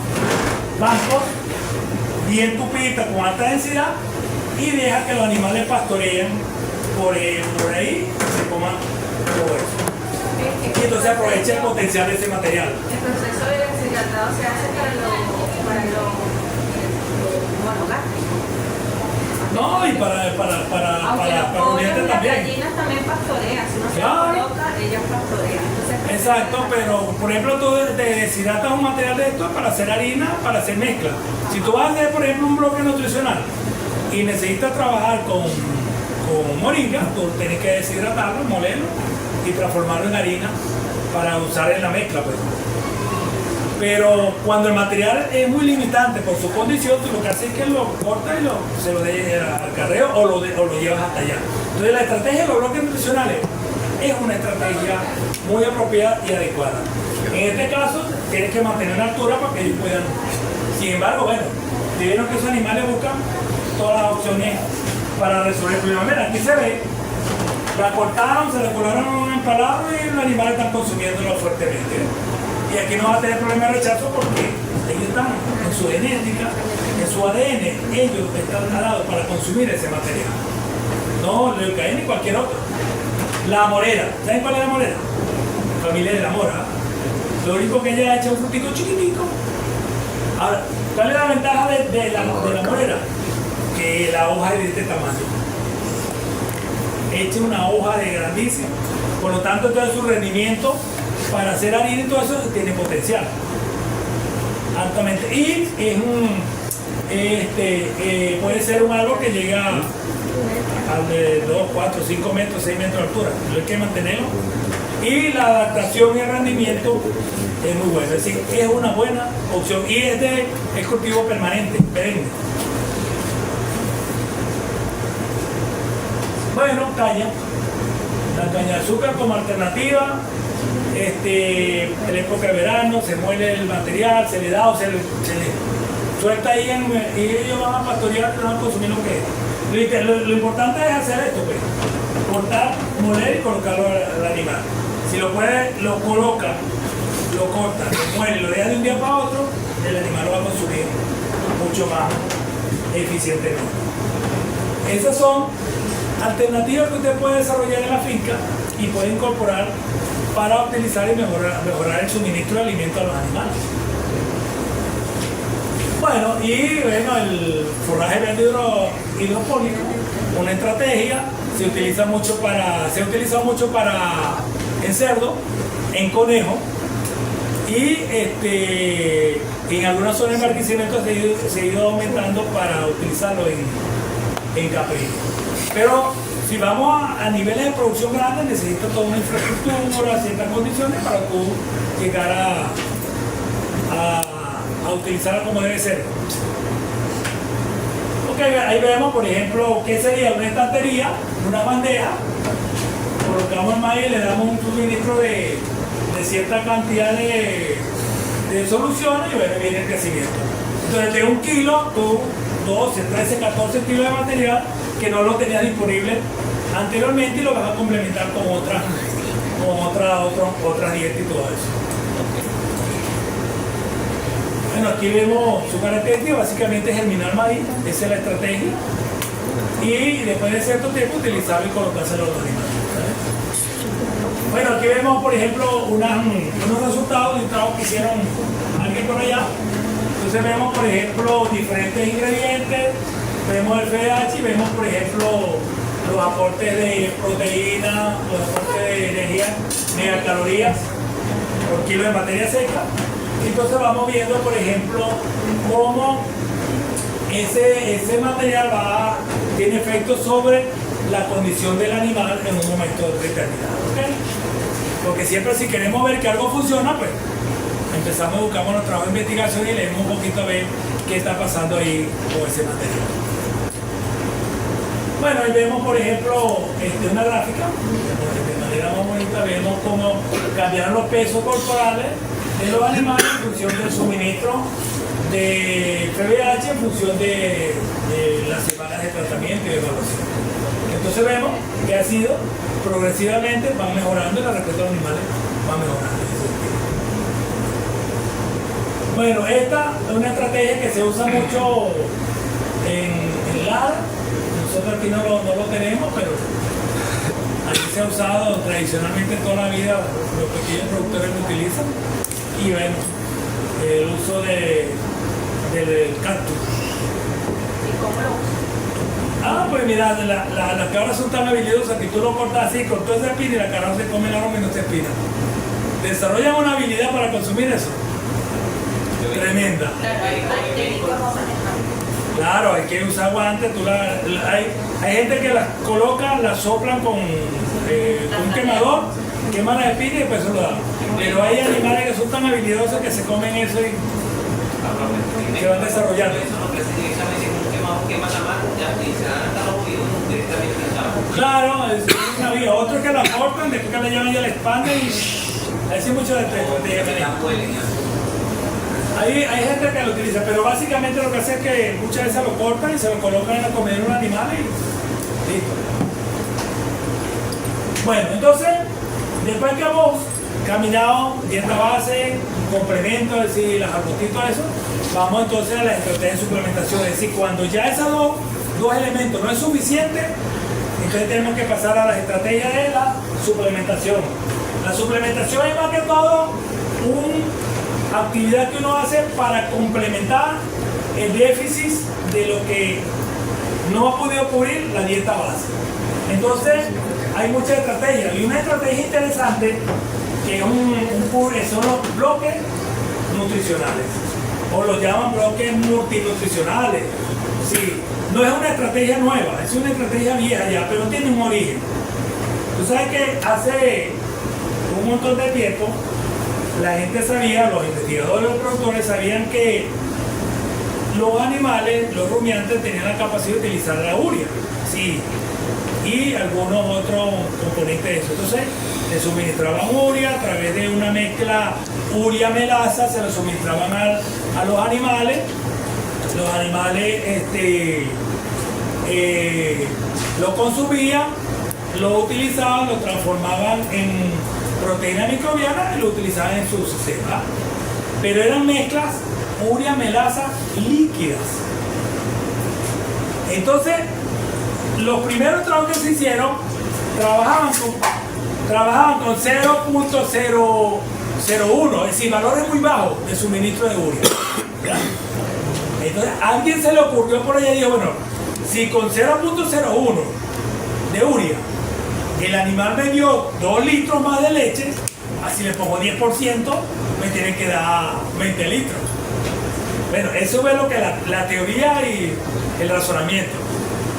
S2: bancos, bien tupita con alta densidad y deja que los animales pastoreen por ahí, se coman todo eso. Y entonces aprovecha el potencial de ese material.
S4: El proceso de deshidratado se hace para los monogástricos.
S2: No, y para rumiantes también.
S4: Las gallinas también pastorean, si no se
S2: Claro.
S4: las coloca, ellas pastorean. Entonces,
S2: Exacto, pero por ejemplo tú deshidratas un material de esto para hacer harina, para hacer mezcla. Si tú vas a hacer, por ejemplo, un bloque nutricional y necesitas trabajar con moringa, tú tienes que deshidratarlo, molerlo y transformarlo en harina para usar en la mezcla, pues. Pero cuando el material es muy limitante por su condición, tú lo que haces es que lo cortas y se lo dejes al carreo o lo llevas hasta allá. Entonces la estrategia de los bloques nutricionales es una estrategia muy apropiada y adecuada. En este caso, tienes que mantener la altura para que ellos puedan. Sin embargo, bueno, vieron que esos animales buscan todas las opciones para resolver el problema. Mira, aquí se ve, la cortaron, se la colaron en un empalado y los animales están consumiéndolo fuertemente. Y aquí no va a tener problema de rechazo porque ellos están en su genética, en su ADN, ellos están dados para consumir ese material. No leucaena ni cualquier otro. La morera, ¿saben cuál es la morera? Familia de la mora. Lo único que ella echa un frutico chiquitico. Ahora, ¿cuál es la ventaja de la morera? Que la hoja es de este tamaño. Echa una hoja de grandísima. Por lo tanto, entonces su rendimiento para hacer harina y todo eso tiene potencial. Altamente. Y es puede ser un árbol que llega a de 2, 4, 5 metros, 6 metros de altura. Hay que mantenerlo. Y la adaptación y el rendimiento es muy bueno. Es decir, es una buena opción. Y es cultivo permanente, perenne. Bueno, caña. La caña de azúcar como alternativa. En la época de verano se muele el material, se le da o se le suelta ahí y ellos van a pastorear y van a consumir lo que es. Lo importante es hacer esto, pues, cortar, moler y colocarlo al animal. Si lo puede, lo coloca, lo corta, lo muele, lo deja de un día para otro, el animal lo va a consumir mucho más eficientemente. Esas son alternativas que usted puede desarrollar en la finca y puede incorporar para utilizar y mejorar el suministro de alimentos a los animales. Bueno, y bueno, el forraje verde hidropónico, una estrategia, se ha utilizado mucho para en cerdo, en conejo y en algunas zonas de enriquecimiento se ha ido aumentando para utilizarlo en caprino. Pero si vamos a niveles de producción grandes, necesita toda una infraestructura, ciertas condiciones para tú llegar a utilizarla como debe ser. Ok, ahí vemos, por ejemplo, qué sería una estantería, una bandeja. Colocamos el maíz, le damos un suministro de cierta cantidad de soluciones y bueno, viene el crecimiento. Entonces, de 1 kilo, tú 12, 13, 14 kilos de material que no lo tenías disponible anteriormente y lo vas a complementar con otras dietas y todo eso. Bueno, aquí vemos su característica, básicamente germinar maíz, esa es la estrategia. Y después de cierto tiempo utilizarlo y colocárselo a los animales. Bueno, aquí vemos, por ejemplo, unos resultados de un trabajo que hicieron alguien por allá. Entonces vemos, por ejemplo, diferentes ingredientes, vemos el pH y vemos, por ejemplo, los aportes de proteína, los aportes de energía, megacalorías por kilo de materia seca. Entonces vamos viendo, por ejemplo, cómo ese material tiene efecto sobre la condición del animal en un momento determinado. ¿Okay? Porque siempre si queremos ver que algo funciona, pues empezamos, buscamos nuestro trabajo de investigación y leemos un poquito a ver qué está pasando ahí con ese material. Bueno, ahí vemos, por ejemplo, una gráfica, de manera más bonita, vemos cómo cambiaron los pesos corporales de los animales en función del suministro de PBH, en función de las semanas de tratamiento y de evaluación. Entonces vemos que ha sido progresivamente, van mejorando y la respuesta de los animales va mejorando. Bueno, esta es una estrategia que se usa mucho en LAR. Nosotros aquí no lo tenemos, pero aquí se ha usado tradicionalmente toda la vida, los pequeños productores lo utilizan. Y bueno, el uso del cactus.
S4: ¿Y cómo lo usan?
S2: Pues mira, las cabras son tan habilidosas que tú lo cortas así, con toda esa espina y la cabra se come el aroma y no se espina. Desarrollan una habilidad para consumir eso. Tremenda. Claro, hay que usar guantes. Hay gente que las coloca, las soplan con un quemador, queman las espinas y después se lo dan. Pero hay animales que son tan habilidosos que se comen eso y se van desarrollando. Claro, es una vía. Otros que la cortan, después que la llevan ya la expanden y hay mucho de hay gente que lo utiliza, pero básicamente lo que hace es que muchas veces lo cortan y se lo colocan en la comida de un animal y listo. Bueno, entonces, después que hemos caminado dieta base, complemento, es decir, las arbustitas y todo eso, vamos entonces a la estrategia de suplementación. Es decir, cuando ya esos dos elementos no es suficiente, entonces tenemos que pasar a la estrategia de la suplementación. La suplementación es más que todo una actividad que uno hace para complementar el déficit de lo que no ha podido cubrir la dieta base. Entonces, hay muchas estrategias. Y una estrategia interesante que es son los bloques nutricionales, o los llaman bloques multinutricionales. Sí, no es una estrategia nueva, es una estrategia vieja ya, pero tiene un origen. Tú sabes que hace un montón de tiempo la gente sabía, los investigadores, los productores sabían que los animales, los rumiantes, tenían la capacidad de utilizar la urea. Sí, y algunos otros componentes de eso. Entonces le suministraban urea a través de una mezcla urea-melaza, se lo suministraban a los animales. Los animales lo consumían, lo utilizaban, lo transformaban en proteína microbiana y lo utilizaban en su sistema. Pero eran mezclas urea-melaza líquidas. Entonces, los primeros trabajos que se hicieron trabajaban con 0.001, es decir, valores muy bajos de suministro de urea. ¿Ya? Entonces, a alguien se le ocurrió por allá y dijo, bueno, si con 0.01 de urea el animal me dio 2 litros más de leche, así le pongo 10%, me tiene que dar 20 litros. Bueno, eso es lo que la teoría y el razonamiento.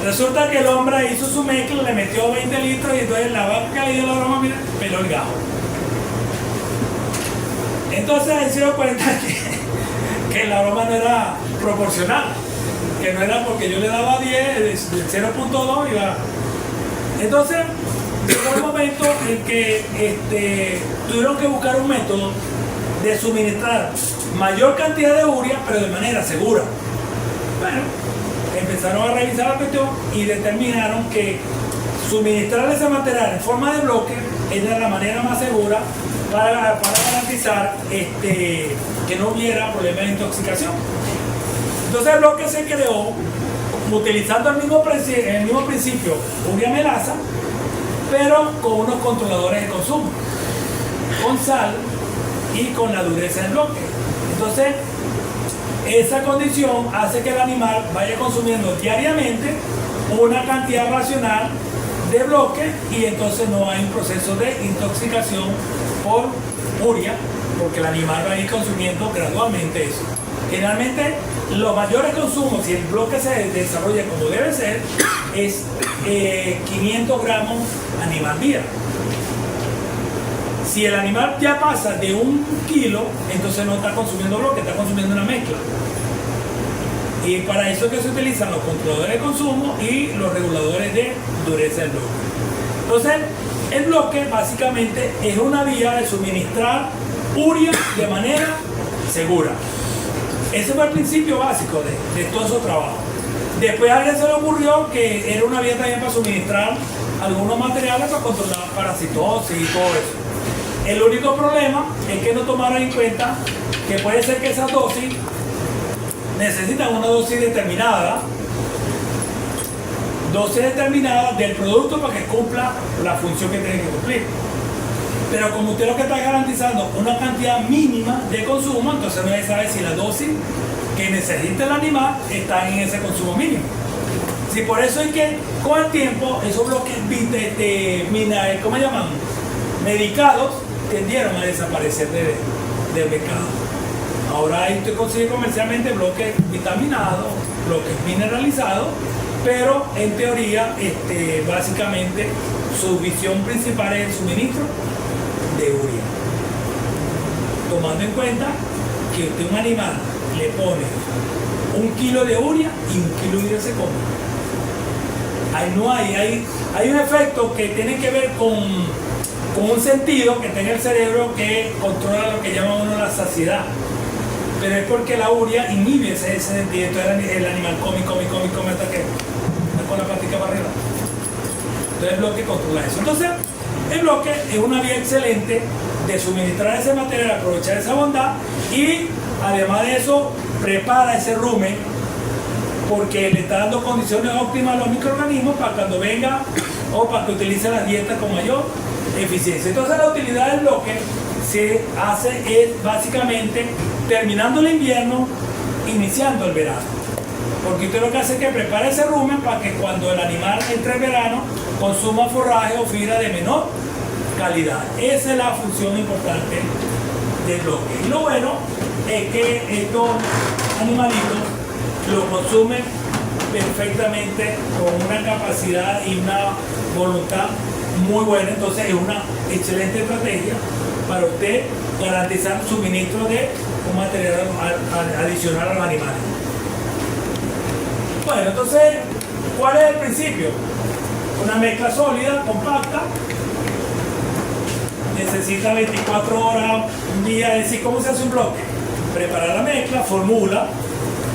S2: Resulta que el hombre hizo su mezcla, le metió 20 litros y entonces la vaca que le dio la broma, mira, peló el gajo. Entonces ahí se dio cuenta que la broma no era proporcional, que no era porque yo le daba 10, de 0.2 iba. Entonces llegó el momento en que tuvieron que buscar un método de suministrar mayor cantidad de urea, pero de manera segura. Bueno, empezaron a revisar la cuestión y determinaron que suministrar ese material en forma de bloque era la manera más segura para garantizar que no hubiera problemas de intoxicación. Entonces el bloque se creó utilizando el mismo principio urea-melaza, pero con unos controladores de consumo, con sal y con la dureza del bloque. Entonces, esa condición hace que el animal vaya consumiendo diariamente una cantidad racional de bloque y entonces no hay un proceso de intoxicación por urea, porque el animal va a ir consumiendo gradualmente eso. Generalmente, los mayores consumos, si el bloque se desarrolla como debe ser, es 500 gramos animal día. Si el animal ya pasa de 1 kilo, entonces no está consumiendo bloque, está consumiendo una mezcla. Y para eso es que se utilizan los controladores de consumo y los reguladores de dureza del bloque. Entonces, el bloque básicamente es una vía de suministrar urea de manera segura. Ese fue el principio básico de todo ese trabajo. Después a alguien se le ocurrió que era una vía también para suministrar algunos materiales para controlar parasitosis y todo eso. El único problema es que no tomaron en cuenta que puede ser que esas dosis necesitan una dosis determinada del producto para que cumpla la función que tiene que cumplir. Pero como usted lo que está garantizando una cantidad mínima de consumo, entonces no debe saber si la dosis que necesita el animal está en ese consumo mínimo. Sí, por eso es que con el tiempo esos bloques ¿cómo llaman? Medicados tendieron a desaparecer del mercado. Ahora ahí usted consigue comercialmente bloques vitaminados, bloques mineralizados, pero en teoría básicamente su visión principal es el suministro de urea. Tomando en cuenta que usted a un animal le pone 1 kilo de urea y 1 kilo de urea se come. Ahí no hay un efecto que tiene que ver con un sentido que tiene el cerebro que controla lo que llama uno la saciedad. Pero es porque la urea inhibe ese sentido. Entonces el animal come hasta que está con la patica para arriba. Entonces el bloque controla eso. Entonces el bloque es una vía excelente de suministrar ese material, aprovechar esa bondad y además de eso prepara ese rumen porque le está dando condiciones óptimas a los microorganismos para cuando venga o para que utilice la dieta con mayor eficiencia. Entonces la utilidad del bloque se hace es básicamente terminando el invierno, iniciando el verano. Porque usted lo que hace es que prepara ese rumen para que cuando el animal entre en verano consuma forraje o fibra de menor calidad. Esa es la función importante del bloque. Y lo bueno es que estos animalitos lo consumen perfectamente con una capacidad y una voluntad muy buena. Entonces es una excelente estrategia para usted garantizar suministro de un material adicional a los animales. Bueno, entonces, ¿cuál es el principio? una mezcla sólida, compacta, necesita 24 horas, un día. Es decir, ¿cómo se hace un bloque? Preparar la mezcla, formula,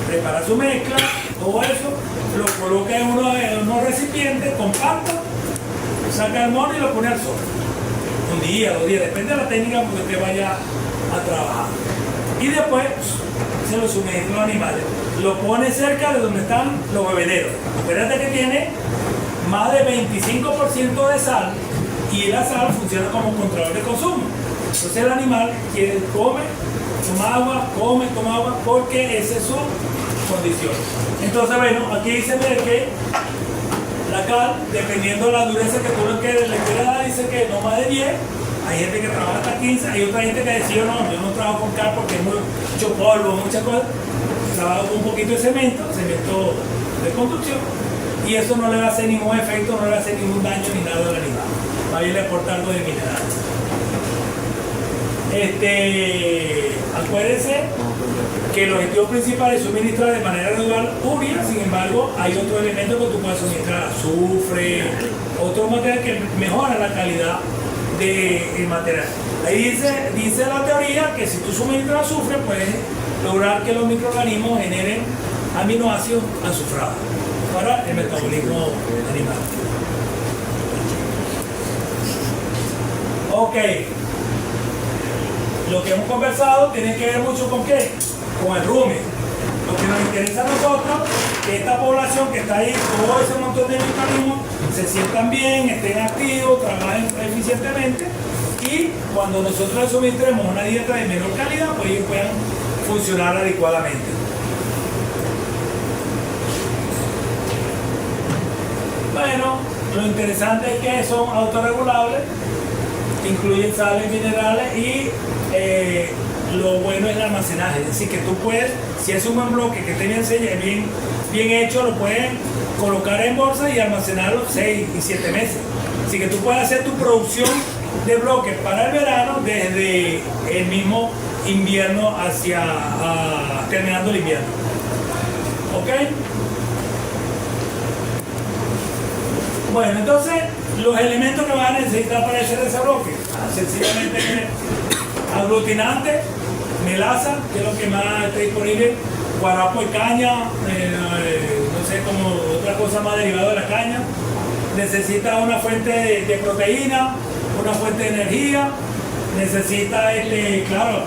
S2: prepara su mezcla, todo eso, lo coloca en unos recipientes, compacta, saca el mono y lo pone al sol. Un día, 2 días, depende de la técnica porque usted vaya a trabajar. Y después se lo sumerge a los animales. Lo pone cerca de donde están los bebederos. Acuérdate que tiene más de 25% de sal y la sal funciona como controlador de consumo. Entonces el animal come, toma agua, toma agua, porque esa es su condición. Entonces, bueno, aquí dice que la cal, dependiendo de la dureza que tú le quieras dar, dice que no más de 10. Hay gente que trabaja hasta 15, hay otra gente que decía, no, yo no trabajo con cal porque es mucho polvo, muchas cosas. Trabajo con un poquito de cemento de construcción, y eso no le va a hacer ningún efecto, no le va a hacer ningún daño ni nada al animal. Va a ir a aportar algo de minerales. Acuérdense que el objetivo principal es suministrar de manera gradual urea. Sin embargo, hay otros elementos que tú puedes suministrar: azufre, otros materiales que mejoran la calidad del material. Ahí dice la teoría que si tú suministras azufre, puedes lograr que los microorganismos generen aminoácidos azufrados para el metabolismo animal. Ok. Lo que hemos conversado tiene que ver mucho con ¿qué? Con el rumen. Lo que nos interesa a nosotros es que esta población que está ahí, todo ese montón de microorganismos, se sientan bien, estén activos, trabajen eficientemente, y cuando nosotros les suministremos una dieta de menor calidad, pues ellos puedan funcionar adecuadamente. Bueno, lo interesante es que son autorregulables, incluyen sales, minerales, y lo bueno es el almacenaje. Es decir, que tú puedes, si es un buen bloque que esté bien hecho, lo puedes colocar en bolsa y almacenarlo 6 y 7 meses. Así que tú puedes hacer tu producción de bloques para el verano desde el mismo invierno terminando el invierno. ¿Ok? Bueno, entonces los elementos que van a necesitar para hacer ese bloque: sencillamente aglutinante, melaza, que es lo que más está disponible, guarapo y caña, no sé, como otra cosa más derivada de la caña. Necesita una fuente de proteína, una fuente de energía, necesita claro,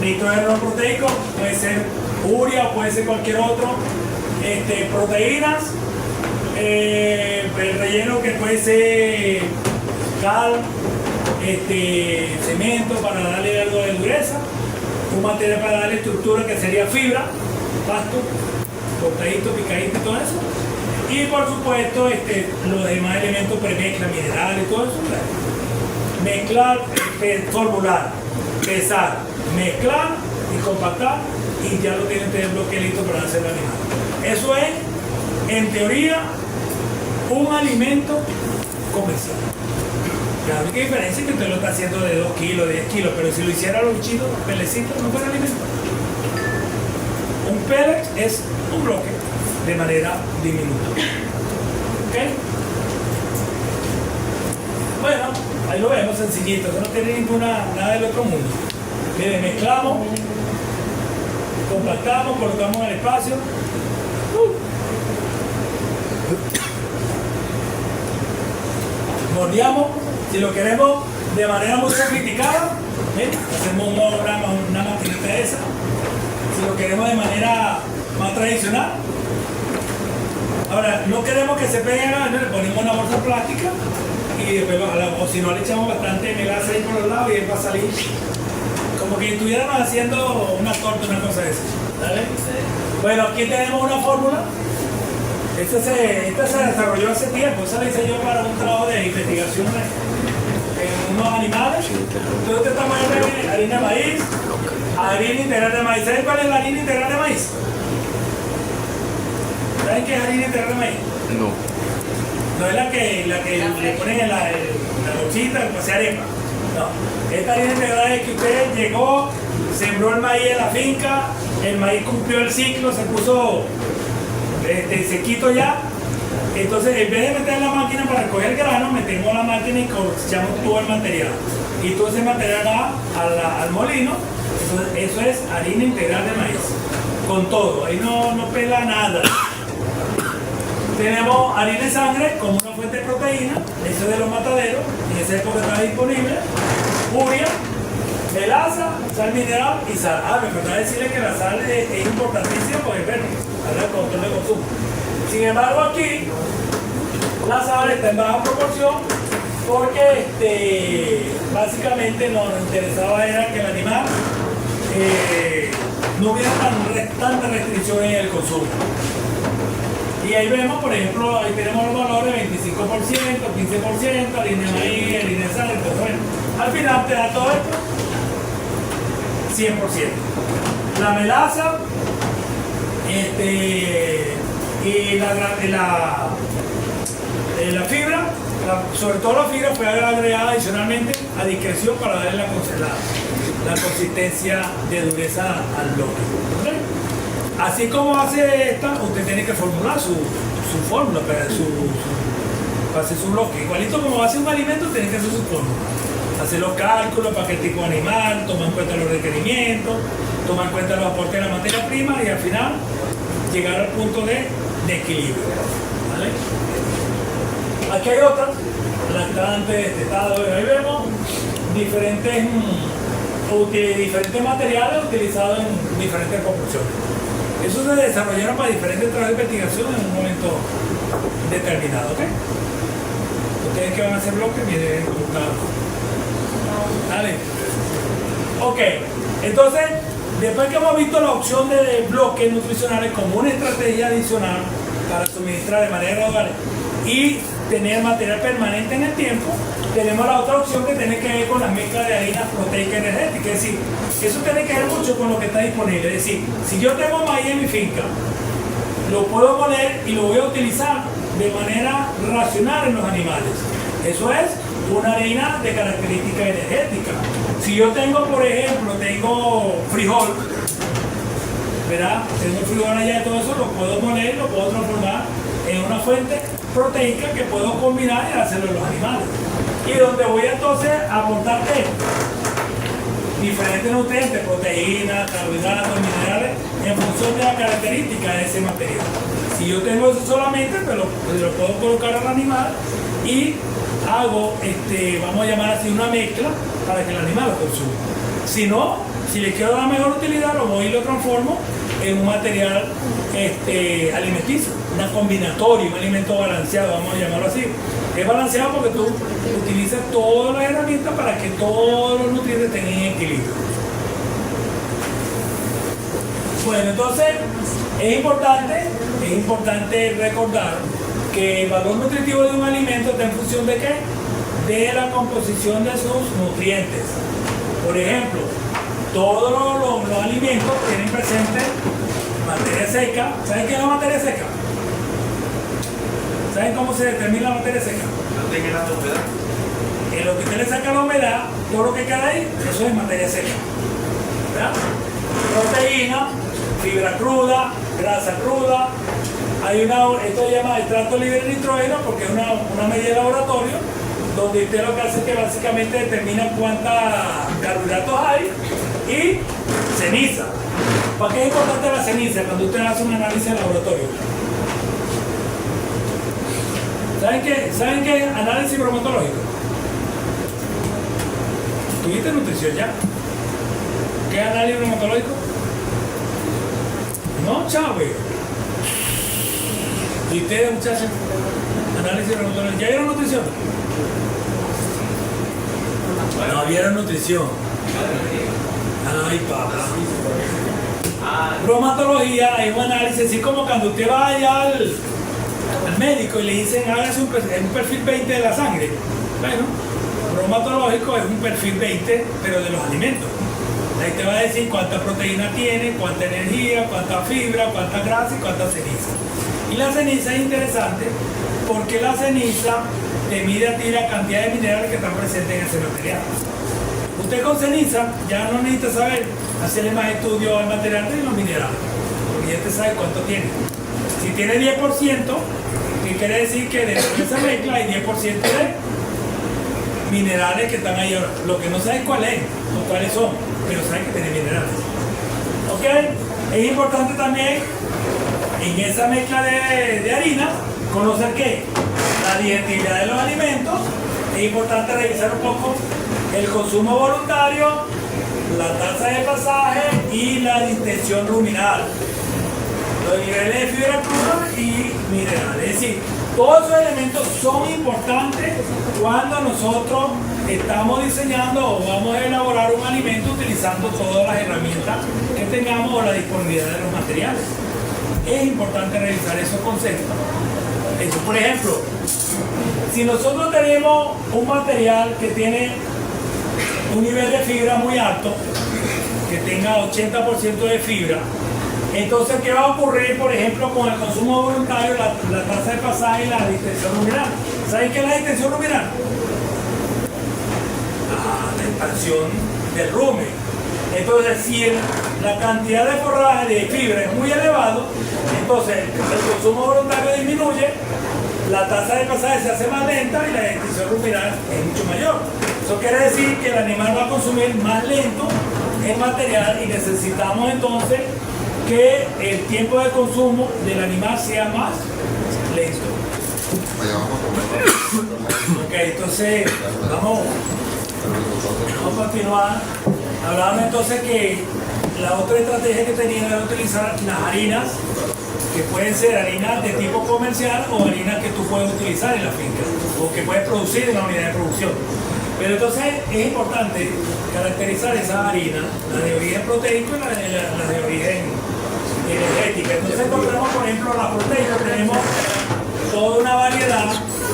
S2: nitrógeno proteico, puede ser urea, puede ser cualquier otro, proteínas, el relleno que puede ser cal, cemento para darle algo de dureza, un material para darle estructura que sería fibra, pasto, cortadito, picadito y todo eso, y por supuesto los demás elementos premezcla, minerales y todo eso. Mezclar, formular, pesar, mezclar y compactar, y ya lo tienen el bloque listo para hacer el animal. Eso es, en teoría, un alimento comercial. La única diferencia es que usted lo está haciendo de 2 kilos, 10 kilos, pero si lo hiciera los chitos, pelecitos, no fuera alimento. Un pellet es un bloque de manera diminuta. ¿Ok? Bueno, ahí lo vemos sencillito, eso no tiene nada del otro mundo. Miren, mezclamos, compactamos, colocamos en el espacio. Moldeamos. Si lo queremos de manera muy sofisticada, hacemos una maquinita de esa. Si lo queremos de manera más tradicional, ahora no queremos que se peguen, le ponemos una bolsa plástica y después, o si no, le echamos bastante melaza ahí por los lados y él va a salir como que estuviéramos haciendo una torta, una cosa de esa. ¿Vale? Bueno, aquí tenemos una fórmula. Esta se desarrolló hace tiempo, esa la hice yo para un trabajo de investigación en unos animales. Entonces estamos en harina de maíz, harina integral de maíz. ¿Saben cuál es la harina integral de maíz? ¿Saben qué es harina integral de maíz?
S5: No.
S2: No es la que le ponen en la bolsita para hacer arepa. No. Esta harina integral es que usted llegó, sembró el maíz en la finca, el maíz cumplió el ciclo, se puso sequito ya, Entonces, en vez de meter la máquina para recoger el grano, metemos la máquina y cosechamos todo el material. Y todo ese material va al molino. Entonces, eso es harina integral de maíz. Con todo, ahí no pela nada. Tenemos harina de sangre como una fuente de proteína, eso es de los mataderos, en esa época estaba disponible. Uria, melaza, sal mineral y sal. Me falta decirle que la sal es importantísima porque habla del control de consumo. Sin embargo, aquí la sal está en baja proporción porque básicamente nos interesaba era que el animal no hubiera tanta restricción en el consumo. Y ahí vemos, por ejemplo, ahí tenemos los valores 25%, 15%, harina de maíz, harina de sal, entonces bueno, al final te da todo esto 100%. La melaza y la fibra, sobre todo la fibra fue agregada adicionalmente a discreción para darle la consistencia de dureza al bloque. ¿Okay? Así como hace esta, usted tiene que formular su fórmula para hacer su bloque. Igualito como hace un alimento, tiene que hacer su fórmula. Hacer los cálculos para qué tipo de animal, tomar en cuenta los requerimientos, tomar en cuenta los aportes de la materia prima y al final llegar al punto de equilibrio. ¿Vale? Aquí hay otra, lactante, destetado, ahí vemos diferentes materiales utilizados en diferentes proporciones. Eso se desarrollaron para diferentes trabajos de investigación en un momento determinado. ¿Okay? Ustedes que van a hacer bloques, miren ¿vale? Ok, entonces, después que hemos visto la opción de bloques nutricionales como una estrategia adicional para suministrar de manera gradual y tener material permanente en el tiempo, tenemos la otra opción que tiene que ver con la mezcla de harinas proteicas energéticas. Es decir, eso tiene que ver mucho con lo que está disponible. Es decir, si yo tengo maíz en mi finca, lo puedo poner y lo voy a utilizar de manera racional en los animales. Eso es una harina de característica energética. Si yo tengo, por ejemplo, frijol, ¿verdad? Tengo frijol allá y todo eso, lo puedo poner y lo puedo transformar en una fuente proteica que puedo combinar y hacerlo en los animales. Y donde voy entonces a aportar diferentes nutrientes, proteínas, carbohidratos, minerales, en función de la característica de ese material. Si yo tengo eso solamente, pues lo puedo colocar al animal y hago, vamos a llamar así, una mezcla para que el animal lo consuma. Si no, si le quiero dar mejor utilidad, lo voy y lo transformo en un material alimenticio, una combinatoria, un alimento balanceado, vamos a llamarlo así. Es balanceado porque tú utilizas todas las herramientas para que todos los nutrientes estén en equilibrio. Bueno, entonces es importante recordar que el valor nutritivo de un alimento está en función de ¿qué? De la composición de sus nutrientes. Por ejemplo, todos los alimentos tienen presente materia seca. ¿Saben qué es la materia seca? ¿Saben cómo se determina la materia seca?
S3: No tiene la humedad.
S2: En lo que usted le saca la humedad, todo lo que queda ahí, eso es materia seca. ¿Verdad? Proteína, fibra cruda, grasa cruda. Esto se llama extracto libre de nitrógeno porque es una medida de laboratorio donde usted lo que hace es que básicamente determina cuántos carbohidratos hay y ceniza. ¿Para qué es importante la ceniza cuando usted hace un análisis de laboratorio? ¿Saben qué es análisis bromatológico? ¿Tuviste nutrición ya? ¿Qué es análisis bromatológico? No, chave. ¿Y ustedes, muchachos? Análisis bromatológico. ¿Ya vieron nutrición? No vieron nutrición. Ay, papá. Bromatología es un análisis, así como cuando usted va allá al médico y le dicen hágase un perfil 20 de la sangre. Bueno, bromatológico es un perfil 20, pero de los alimentos. Ahí te va a decir cuánta proteína tiene, cuánta energía, cuánta fibra, cuánta grasa y cuánta ceniza. Y la ceniza es interesante porque la ceniza te mide a ti la cantidad de minerales que están presentes en ese material. Usted con ceniza ya no necesita saber hacerle más estudios al material de los minerales, porque ya te sabe cuánto tiene. Si tiene 10%, ¿qué quiere decir que dentro de esa mezcla hay 10% de minerales que están ahí. Lo que no sabes cuál es o cuáles son, pero sabes que tiene minerales. ¿Ok? Es importante también en esa mezcla de harina conocer que la digestibilidad de los alimentos. Es importante revisar un poco el consumo voluntario, la tasa de pasaje y la distensión ruminal, los niveles de fibra cruda y minerales. Es decir, todos esos elementos son importantes cuando nosotros estamos diseñando o vamos a elaborar un alimento utilizando todas las herramientas que tengamos o la disponibilidad de los materiales. Es importante revisar esos conceptos. Eso, por ejemplo, si nosotros tenemos un material que tiene un nivel de fibra muy alto, que tenga 80% de fibra, entonces, ¿qué va a ocurrir, por ejemplo, con el consumo voluntario, la tasa de pasaje y la distensión ruminal? ¿Saben qué es la distensión ruminal? La expansión del rumen. Entonces, si la cantidad de forraje de fibra es muy elevado, entonces el consumo voluntario disminuye, la tasa de pasaje se hace más lenta y la distensión ruminal es mucho mayor. Eso quiere decir que el animal va a consumir más lento el material y necesitamos entonces que el tiempo de consumo del animal sea más lento. Ok, entonces vamos a continuar. Hablábamos entonces que la otra estrategia que tenían era utilizar las harinas, que pueden ser harinas de tipo comercial o harinas que tú puedes utilizar en la finca o que puedes producir en la unidad de producción. Pero entonces es importante caracterizar esas harinas, la de origen proteico y la de origen energética. Entonces encontramos, por ejemplo, la proteína, tenemos toda una variedad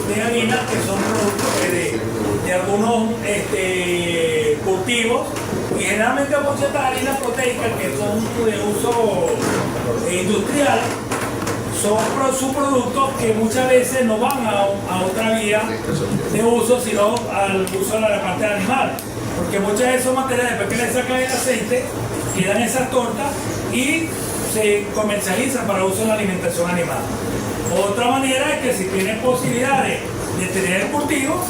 S2: de harinas que son productos de algunos cultivos, y generalmente muchas de estas harinas proteicas que son de uso industrial son subproductos que muchas veces no van a otra vía de uso, sino al uso de la parte animal, porque muchas de esos materiales, después que le sacan el aceite, quedan esas tortas y se comercializan para uso en la alimentación animal. Otra manera es que si tienen posibilidades de tener cultivos,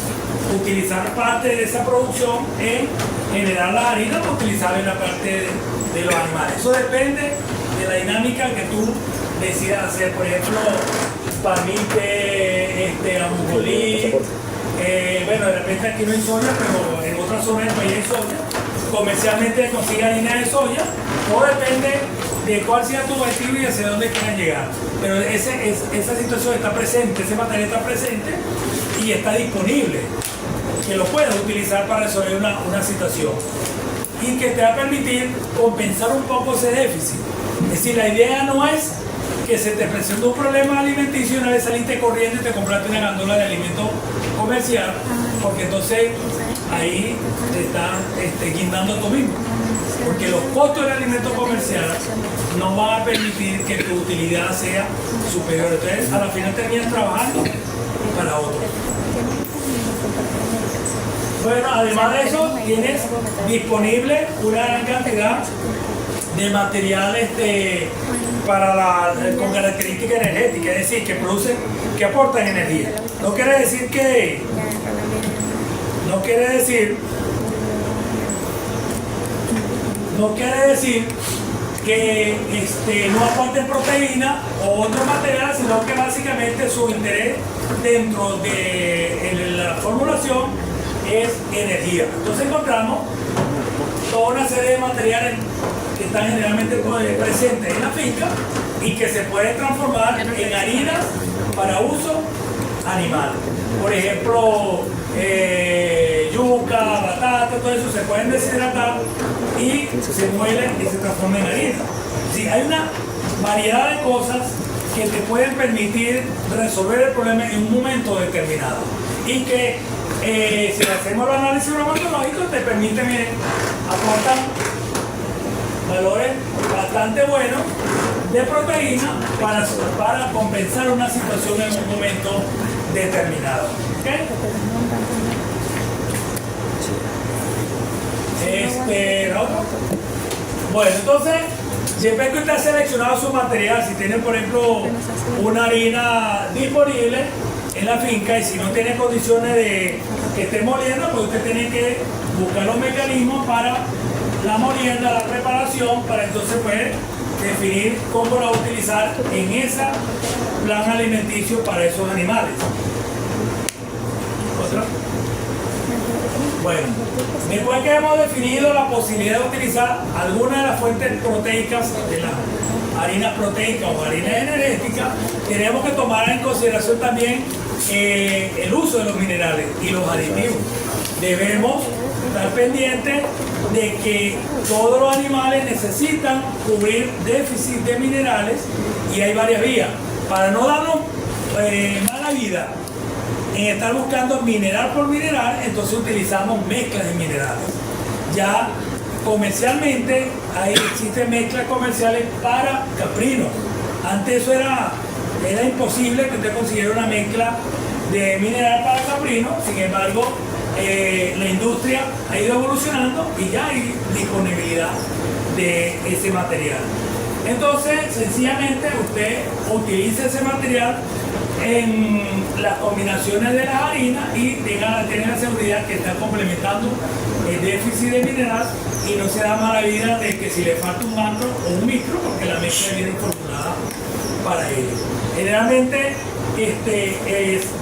S2: utilizar parte de esa producción en generar la harina para utilizar en la parte de los animales. Eso depende de la dinámica que tú decidas hacer. Por ejemplo, palmite, ajonjolí, bueno, de repente aquí no hay soya, pero en otras zonas del país hay soya. Comercialmente consigue harina de soya. Todo depende de cuál sea tu objetivo y hacia dónde quieran llegar. Pero esa situación está presente, ese material está presente y está disponible, que lo puedes utilizar para resolver una situación y que te va a permitir compensar un poco ese déficit. Es decir, la idea no es que se te presente un problema alimenticio y una vez saliste corriendo y te compraste una gandola de alimento comercial, porque entonces ahí te estás guindando tú mismo, porque los costos del alimento comercial no van a permitir que tu utilidad sea superior. Entonces, a la final terminas trabajando para otros. Bueno, además de eso, tienes disponible una gran cantidad de material con características energéticas, es decir, que aportan energía. No quiere decir que no aporten proteína o otro material, sino que básicamente su interés dentro de la formulación es energía. Entonces encontramos toda una serie de materiales que están generalmente presentes en la finca y que se pueden transformar en harinas para uso animal. Por ejemplo, yuca, batata, todo eso se pueden deshidratar y se muelen y se transforman en harina. Sí, hay una variedad de cosas que te pueden permitir resolver el problema en un momento determinado y que si hacemos el análisis bromatológico te permiten, aportan valores bastante buenos de proteína para compensar una situación en un momento determinado. ¿Okay? ¿La otra? Bueno, entonces Siempre que usted ha seleccionado su material, si tiene por ejemplo una harina disponible en la finca y si no tiene condiciones de que esté moliendo, pues usted tiene que buscar los mecanismos para la molienda, la preparación, para entonces poder definir cómo la va a utilizar en ese plan alimenticio para esos animales. ¿Otra? Bueno, después que hemos definido la posibilidad de utilizar alguna de las fuentes proteicas de las harinas proteicas o harinas energéticas, tenemos que tomar en consideración también el uso de los minerales y los aditivos. Debemos estar pendientes de que todos los animales necesitan cubrir déficit de minerales y hay varias vías. Para no darnos mala vida en estar buscando mineral por mineral, entonces utilizamos mezclas de minerales. Ya comercialmente existen mezclas comerciales para caprinos. Antes eso era imposible que usted consiguiera una mezcla de mineral para caprinos, sin embargo la industria ha ido evolucionando y ya hay disponibilidad de ese material. Entonces, sencillamente usted utiliza ese material en las combinaciones de las harinas y tiene la seguridad que está complementando el déficit de mineral y no se da mala vida de que si le falta un macro o un micro, porque la mezcla viene formulada para ello. Generalmente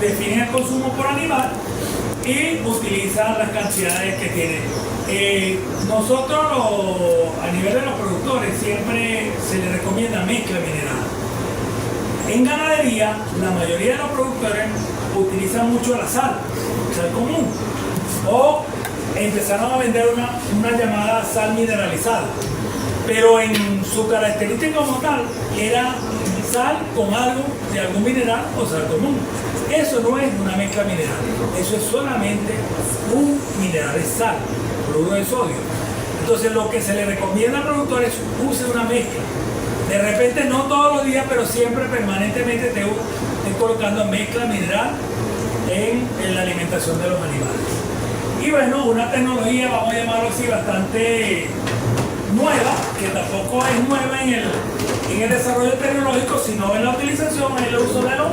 S2: define el consumo por animal y utiliza las cantidades que tiene. Nosotros a nivel de los productores siempre se les recomienda mezcla mineral. En ganadería, la mayoría de los productores utilizan mucho la sal común, o empezaron a vender una llamada sal mineralizada, pero en su característica como tal era sal con algo de algún mineral o sal común. Eso no es una mezcla mineral, eso es solamente un mineral, es sal, cloruro de sodio. Entonces lo que se le recomienda al productor es use una mezcla. De repente no todos los días, pero siempre permanentemente esté colocando mezcla mineral en la alimentación de los animales. Y bueno, una tecnología, vamos a llamarlo así, bastante nueva, que tampoco es nueva en el desarrollo tecnológico, sino en la utilización, en el uso de los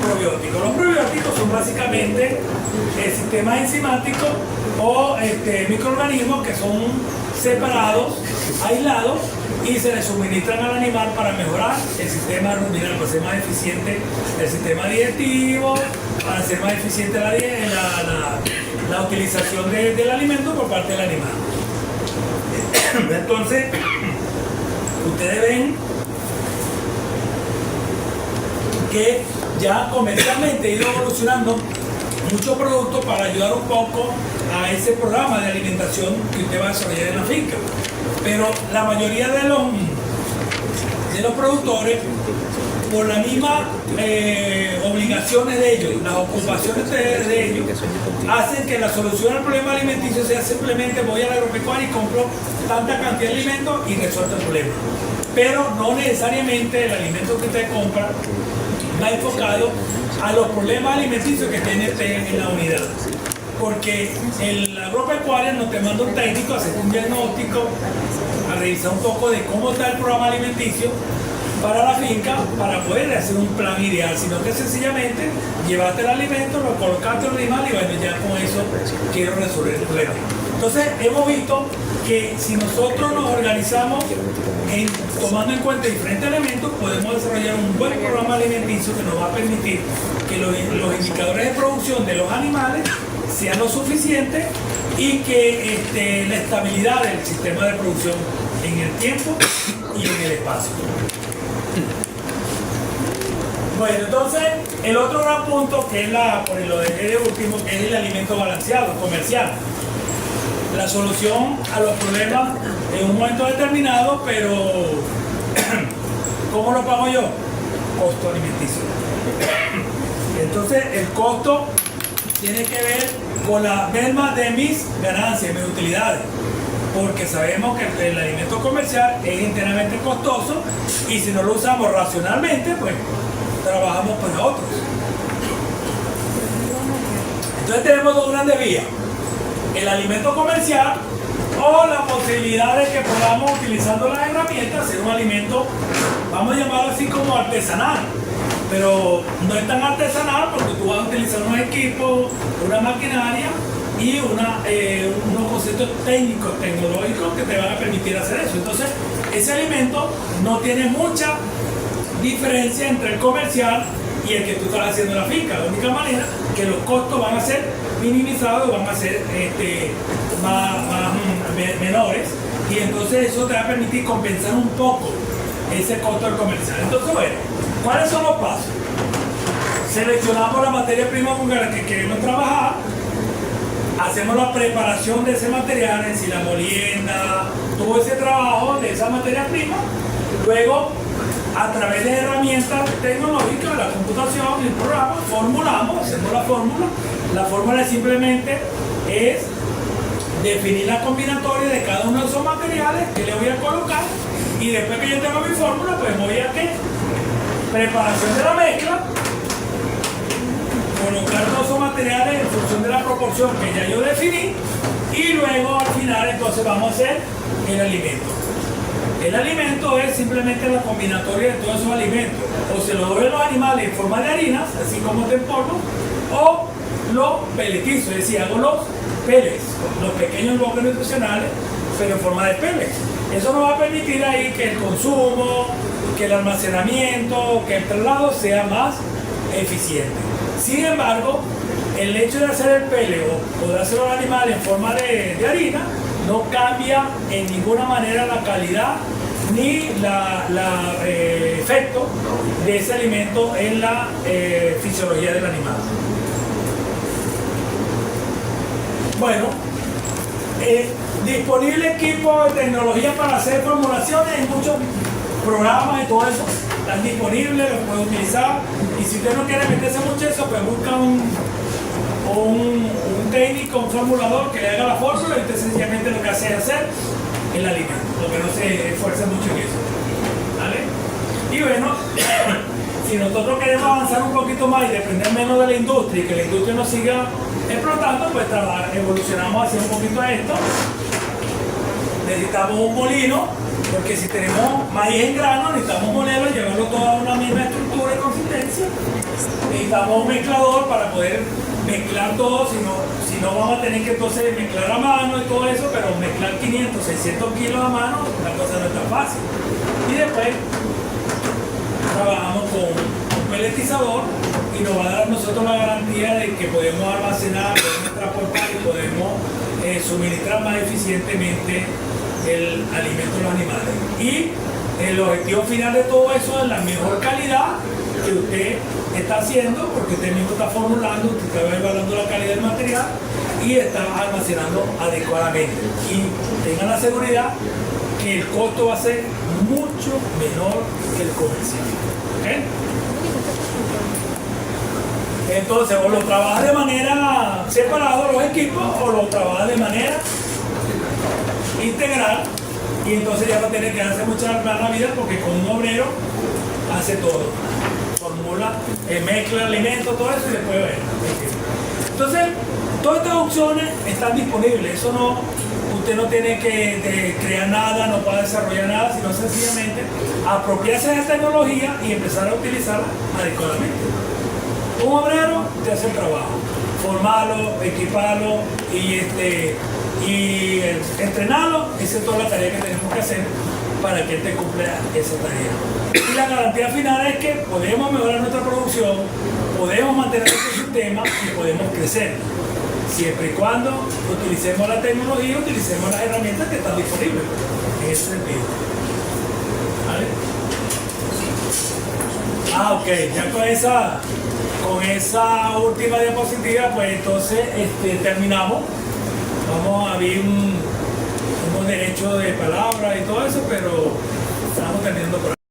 S2: probióticos. Los probióticos son básicamente sistemas enzimáticos o microorganismos que son separados, aislados, y se le suministran al animal para mejorar el sistema ruminal, para ser más eficiente el sistema digestivo, para ser más eficiente la utilización del alimento por parte del animal. Entonces, ustedes ven que ya comercialmente ha ido evolucionando muchos productos para ayudar un poco a ese programa de alimentación que usted va a desarrollar en la finca. Pero la mayoría de los productores, por las mismas obligaciones de ellos, las ocupaciones de ellos, hacen que la solución al problema alimenticio sea simplemente voy a la agropecuaria y compro tanta cantidad de alimentos y resuelto el problema. Pero no necesariamente el alimento que usted compra va enfocado a los problemas alimenticios que tiene usted en la unidad. Porque el agropecuario nos te manda un técnico a hacer un diagnóstico, a revisar un poco de cómo está el programa alimenticio para la finca, para poder hacer un plan ideal, sino que sencillamente llevaste el alimento, lo colocaste en el animal y bueno, ya con eso quiero resolver el problema. Entonces hemos visto que si nosotros nos organizamos tomando en cuenta diferentes elementos, podemos desarrollar un buen programa alimenticio que nos va a permitir que los indicadores de producción de los animales sean lo suficiente y que la estabilidad del sistema de producción en el tiempo y en el espacio. Bueno, entonces el otro gran punto que es por lo de último, que es el alimento balanceado, comercial. La solución a los problemas en un momento determinado, pero ¿cómo lo pago yo? Costo alimenticio. Entonces el costo tiene que ver con la merma de mis ganancias, mis utilidades, porque sabemos que el alimento comercial es enteramente costoso y si no lo usamos racionalmente, pues trabajamos para otros. Entonces tenemos dos grandes vías: el alimento comercial o la posibilidad de que podamos, utilizando las herramientas, hacer un alimento, vamos a llamarlo así como artesanal, pero no es tan artesanal porque tú vas a utilizar unos equipos, una maquinaria y unos conceptos técnicos, tecnológicos que te van a permitir hacer eso. Entonces, ese alimento no tiene mucha diferencia entre el comercial y el que tú estás haciendo en la finca. La única manera que los costos van a ser minimizados, van a ser menores, y entonces eso te va a permitir compensar un poco ese costo del comercial. Entonces, bueno, ¿cuáles son los pasos? Seleccionamos la materia prima con la que queremos trabajar, hacemos la preparación de ese material, es decir, la molienda, todo ese trabajo de esa materia prima. Luego, a través de herramientas tecnológicas, la computación y el programa, formulamos, hacemos la fórmula. La fórmula simplemente es definir la combinatoria de cada uno de esos materiales que le voy a colocar, y después que yo tengo mi fórmula, pues voy a ¿qué? Preparación de la mezcla, colocar todos esos materiales en función de la proporción que ya yo definí, y luego al final entonces vamos a hacer el alimento. El alimento es simplemente la combinatoria de todos esos alimentos. O se lo doy a los animales en forma de harinas, así como de polvo, o lo pelletizo, es decir, hago los pellets, los pequeños bloques nutricionales, pero en forma de pellets. Eso nos va a permitir ahí que el consumo, que el almacenamiento, que el traslado sea más eficiente. Sin embargo, el hecho de hacer el pellet o de hacer los animales en forma de harina no cambia en ninguna manera la calidad ni el efecto de ese alimento en la fisiología del animal. Bueno, disponible equipo de tecnología para hacer formulaciones, hay muchos programas y todo eso están disponibles, los puede utilizar, y si usted no quiere meterse mucho eso, pues busca un técnico, un formulador que le haga la fórmula, y usted sencillamente lo que hace es hacer el alimento, lo que no se esfuerza mucho en eso, ¿vale? Y bueno, si nosotros queremos avanzar un poquito más y depender menos de la industria y que la industria nos siga explotando, pues evolucionamos hacia un poquito a esto. Necesitamos un molino, porque si tenemos maíz en grano, necesitamos molerlo y llevarlo todo a una misma estructura y consistencia. Necesitamos un mezclador para poder mezclar todo, si no vamos a tener que entonces mezclar a mano y todo eso, pero mezclar 500, 600 kilos a mano, la cosa no es tan fácil. Y después trabajamos con un pelletizador, y nos va a dar a nosotros la garantía de que podemos almacenar, podemos transportar y podemos suministrar más eficientemente el alimento de los animales. Y el objetivo final de todo eso es la mejor calidad que usted está haciendo, porque usted mismo está formulando, usted está evaluando la calidad del material y está almacenando adecuadamente. Y tengan la seguridad que el costo va a ser mucho menor que el comercial. ¿Okay? Entonces, o lo trabaja de manera separada los equipos, o lo trabaja de manera integral, y entonces ya no tiene que darse mucha la vida, porque con un obrero hace todo, formula, mezcla alimentos, todo eso, y después ve. Entonces, todas estas opciones están disponibles. Eso no, usted no tiene que crear nada, no puede desarrollar nada, sino sencillamente apropiarse de esa tecnología y empezar a utilizarla adecuadamente. Un obrero te hace el trabajo, formarlo, equiparlo y entrenarlo. Esa es toda la tarea que tenemos que hacer para que él te cumpla esa tarea. Y la garantía final es que podemos mejorar nuestra producción, podemos mantener nuestro sistema y podemos crecer, siempre y cuando utilicemos la tecnología, utilicemos las herramientas que están disponibles en ese sentido. ¿Vale? Ok, ya con esa última diapositiva, pues entonces terminamos. Vamos a ver unos derechos de palabra y todo eso, pero estamos terminando por ahí.